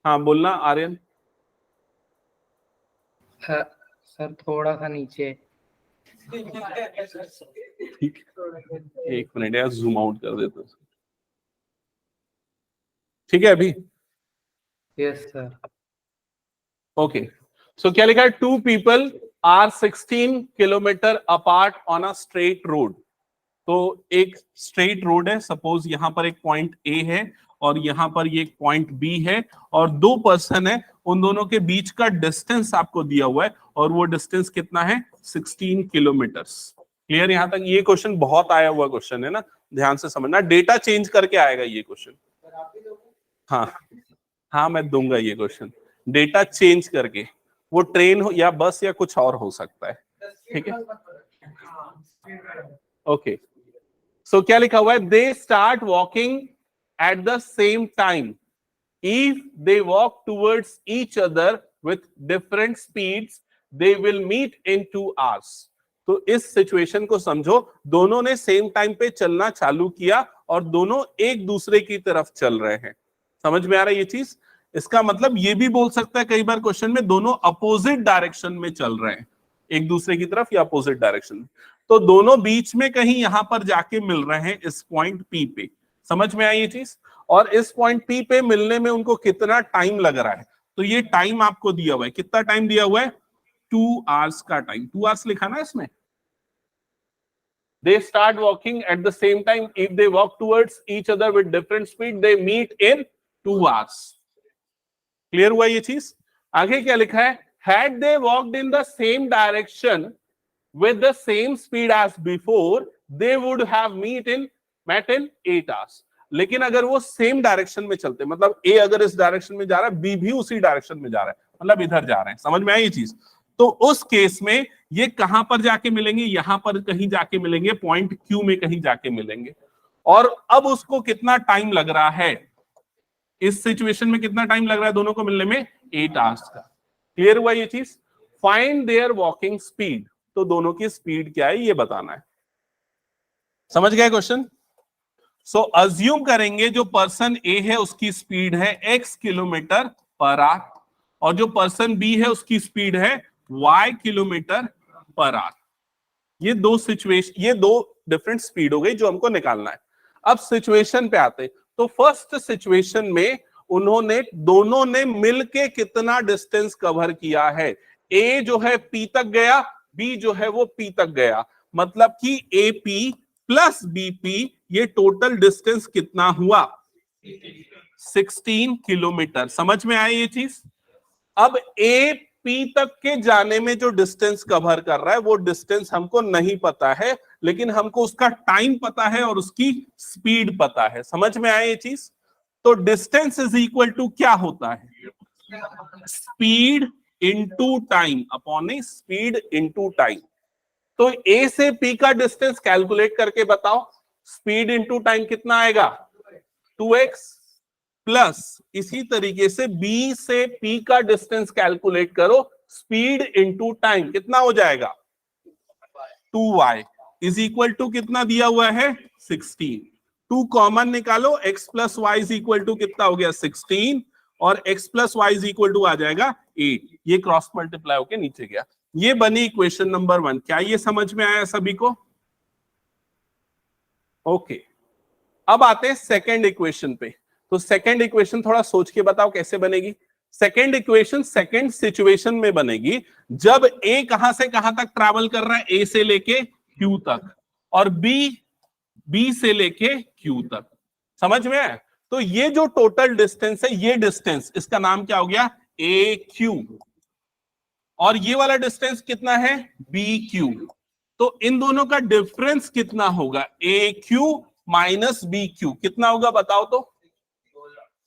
हाँ बोलना आर्यन। सर थोड़ा सा नीचे। ठीक, एक मिनट यार, जूम आउट कर देता हूं। ठीक है अभी? Yes sir. ओके सो क्या लिखा है? 2 people are 16 kilometre apart on a straight road. तो एक स्ट्रेट रोड है, सपोज यहां पर एक पॉइंट ए है और यहां पर ये एक पॉइंट बी है, और 2 पर्सन है, उन दोनों के बीच का डिस्टेंस आपको दिया हुआ है, और वो डिस्टेंस कितना है? 16 किलोमीटर्स। क्लियर यहां तक? ये क्वेश्चन बहुत आया हुआ क्वेश्चन है ना, ध्यान से समझना। डेटा चेंज करके आएगा ये क्वेश्चन। हाँ हाँ मैं दूंगा ये क्वेश्चन, डेटा चेंज करके। वो ट्रेन हो या बस या कुछ और हो सकता है। ठीक है, ओके सो क्या लिखा हुआ है? They start walking at the same time if they walk towards each other with different speeds they will meet in 2 hours। तो इस सिचुएशन को समझो, दोनों ने सेम टाइम पे चलना चालू किया और दोनों एक दूसरे की तरफ चल रहे हैं। समझ में आ रहा है ये चीज? इसका मतलब ये भी बोल सकता है कई बार क्वेश्चन में दोनों अपोजिट डायरेक्शन में चल रहे हैं, एक दूसरे की तरफ या अपोजिट डायरेक्शन में, तो दोनों बीच में कहीं यहां पर जाके मिल रहे हैं इस पॉइंट पी पे। समझ में आई ये चीज? और इस पॉइंट पी पे मिलने में उनको कितना टाइम लग रहा है, तो ये टाइम आपको दिया हुआ है, कितना टाइम दिया हुआ है? 2 आवर्स का टाइम, 2 आवर्स लिखा ना इसमें। They start walking at the same time. If they walk towards each other with different speed, they meet in 2 hours. Clear हुआ ये चीज? आगे क्या लिखा है? Had they walked in the same direction with the same speed as before, they would have met in 8 hours. लेकिन अगर वो सेम डायरेक्शन में चलते, मतलब ए अगर इस डायरेक्शन में जा रहा है, बी भी उसी डायरेक्शन में जा रहा है, मतलब इधर जा रहे हैं, समझ में आई ये चीज? तो उस केस में ये कहां पर जाके मिलेंगे? यहां पर कहीं जाके मिलेंगे, पॉइंट क्यू में कहीं जाके मिलेंगे। और अब उसको कितना टाइम लग रहा है इस सिचुएशन में, कितना टाइम लग रहा है दोनों को मिलने में? 8 आवर्स का। क्लियर हुआ ये चीज? फाइंड देयर वॉकिंग स्पीड, तो दोनों की स्पीड क्या है ये बताना है। समझ गए क्वेश्चन? सो अज्यूम करेंगे जो पर्सन ए है उसकी स्पीड है x किलोमीटर पर आवर, और जो पर्सन बी है उसकी स्पीड है y किलोमीटर पर आवर। ये दो सिचुएशन, ये दो डिफरेंट स्पीड हो गई जो हमको निकालना है। अब सिचुएशन पे आते, तो फर्स्ट सिचुएशन में उन्होंने दोनों ने मिलके कितना डिस्टेंस कवर किया है? ए जो है पी तक गया, बी जो है वो पी तक गया, मतलब कि ए पी प्लस बीपी, ये टोटल डिस्टेंस कितना हुआ? 16 किलोमीटर। समझ में आई ये चीज? अब ए पी तक के जाने में जो डिस्टेंस कवर कर रहा है वो डिस्टेंस हमको नहीं पता है, लेकिन हमको उसका टाइम पता है और उसकी स्पीड पता है। समझ में आए ये चीज? तो डिस्टेंस इज इक्वल टू क्या होता है? स्पीड इनटू टाइम अपॉन ए स्पीड इनटू टाइम। तो ए से पी का डिस्टेंस कैलकुलेट करके बताओ, स्पीड इनटू टाइम कितना आएगा? 2x प्लस इसी तरीके से बी से पी का डिस्टेंस कैलकुलेट करो, स्पीड इनटू टाइम कितना हो जाएगा? 2y इज इक्वल टू कितना दिया हुआ है? 16। 2 कॉमन निकालो, x plus y is equal to कितना हो गया? 16, और x plus y is equal to आ जाएगा 8। ये क्रॉस मल्टीप्लाई होके नीचे गया। ये बनी इक्वेशन नंबर 1। क्या ये समझ में आया सभी को? ओके, अब आते हैं सेकेंड इक्वेशन पे। तो सेकेंड इक्वेशन थोड़ा सोच के बताओ कैसे बनेगी। सेकेंड इक्वेशन सेकेंड सिचुएशन में बनेगी जब ए कहां से कहां तक ट्रैवल कर रहा है? ए से लेके क्यू तक, और बी से लेके क्यू तक। समझ में आया? तो ये जो टोटल डिस्टेंस है, ये डिस्टेंस, इसका नाम क्या हो गया? A Q. और ये वाला डिस्टेंस कितना है? B Q. तो इन दोनों का डिफरेंस कितना होगा? A Q minus B Q कितना होगा बताओ तो?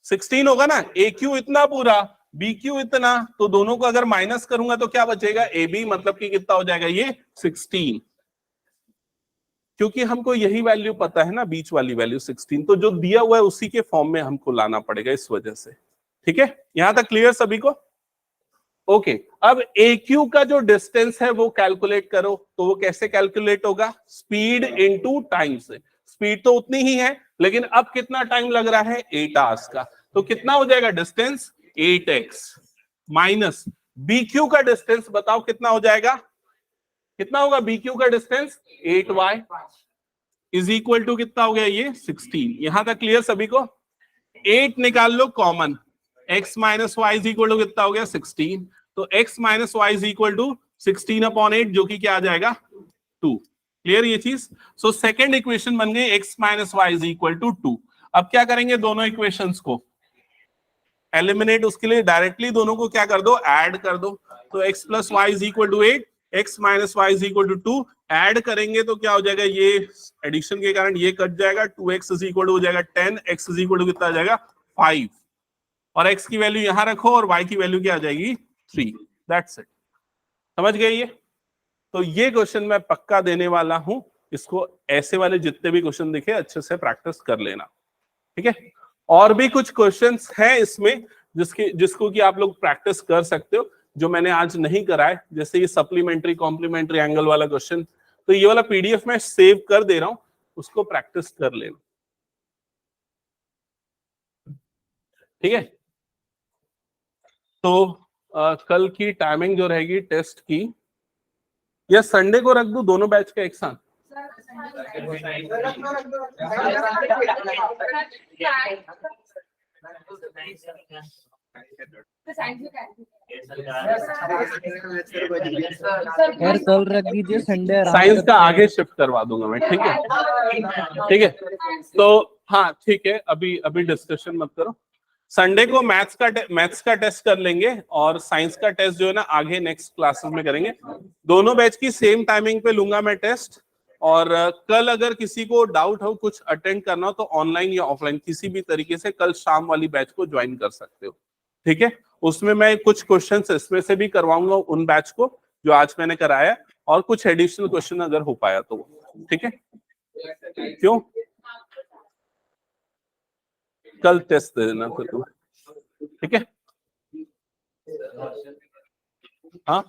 16 होगा ना। ए क्यू इतना पूरा, बी क्यू इतना, तो दोनों को अगर माइनस करूंगा तो क्या बचेगा? ए बी, मतलब कि कितना हो जाएगा ये? 16। क्योंकि हमको यही वैल्यू पता है ना, बीच वाली वैल्यू 16, तो जो दिया हुआ है उसी के फॉर्म में हमको लाना पड़ेगा इस वजह से। ठीक है, यहां तक क्लियर सभी को? ओके, अब ए क्यू का जो डिस्टेंस है वो कैलकुलेट करो। तो वो कैसे कैलकुलेट होगा? स्पीड इनटू टाइम से। स्पीड तो उतनी ही है, लेकिन अब कितना टाइम लग रहा है? 8 आवर्स का। तो कितना हो जाएगा distance? 8x minus B Q का डिस्टेंस बताओ कितना हो जाएगा? कितना होगा बी क्यू का distance? 8y is equal to कितना हो गया ये? 16। यहां तक क्लियर सभी को? 8 निकाल लो common, x minus y is equal to कितना हो गया? 16। तो x minus y is equal to 16 upon 8, जो कि क्या आ जाएगा? 2। क्लियर ये चीज? सो सेकेंड इक्वेशन बन गई x minus y is equal to 2। अब क्या करेंगे? दोनों इक्वेशंस को एलिमिनेट, उसके लिए डायरेक्टली दोनों को क्या कर दो? ऐड कर दो। तो x plus y is equal to 8, x minus y is equal to 2, add करेंगे तो क्या हो जाएगा? ये एडिशन के कारण ये कट जाएगा, 2x इज इक्वल टू हो जाएगा 10, x इज इक्वल टू कितना आ जाएगा? 5, और x की वैल्यू यहां रखो और y की वैल्यू क्या आ जाएगी? 3। That's it. समझ गए ये? तो ये क्वेश्चन मैं पक्का देने वाला हूं, इसको ऐसे वाले जितने भी क्वेश्चन दिखे अच्छे से प्रैक्टिस कर लेना। ठीक है, और भी कुछ क्वेश्चंस हैं इसमें जिसको कि आप लोग प्रैक्टिस कर सकते हो, जो मैंने आज नहीं करा है, जैसे ये सप्लीमेंट्री कॉम्प्लीमेंट्री एंगल वाला क्वेश्चन। तो ये वाला पीडीएफ में सेव कर दे रहा हूं, उसको प्रैक्टिस कर लेना। ठीक है, तो कल की टाइमिंग जो रहेगी टेस्ट की, या संडे को रख दूं दोनों बैच का एक साथ? यार कल रख दीजिए, संडे साइंस का आगे शिफ्ट करवा दूंगा मैं, ठीक है? ठीक है, तो हाँ ठीक है, अभी अभी डिस्कशन मत करो। संडे को मैथ्स का टेस्ट कर लेंगे और साइंस का टेस्ट जो है ना आगे नेक्स्ट क्लासेस में करेंगे। दोनों बैच की सेम टाइमिंग पे लूंगा मैं टेस्ट। और कल अगर किसी को डाउट हो, कुछ अटेंड करना हो, तो ऑनलाइन या ऑफलाइन किसी भी तरीके से कल शाम वाली बैच को ज्वाइन कर सकते हो, ठीक है? उसमें मैं कुछ क्वेश्चंस इसमें से भी करवाऊंगा उन बैच को जो आज मैंने कराया, और कुछ एडिशनल क्वेश्चन अगर हो पाया तो, ठीक है? क्यों? कल टेस्ट दे देना फिर तुम, ठीक है? हाँ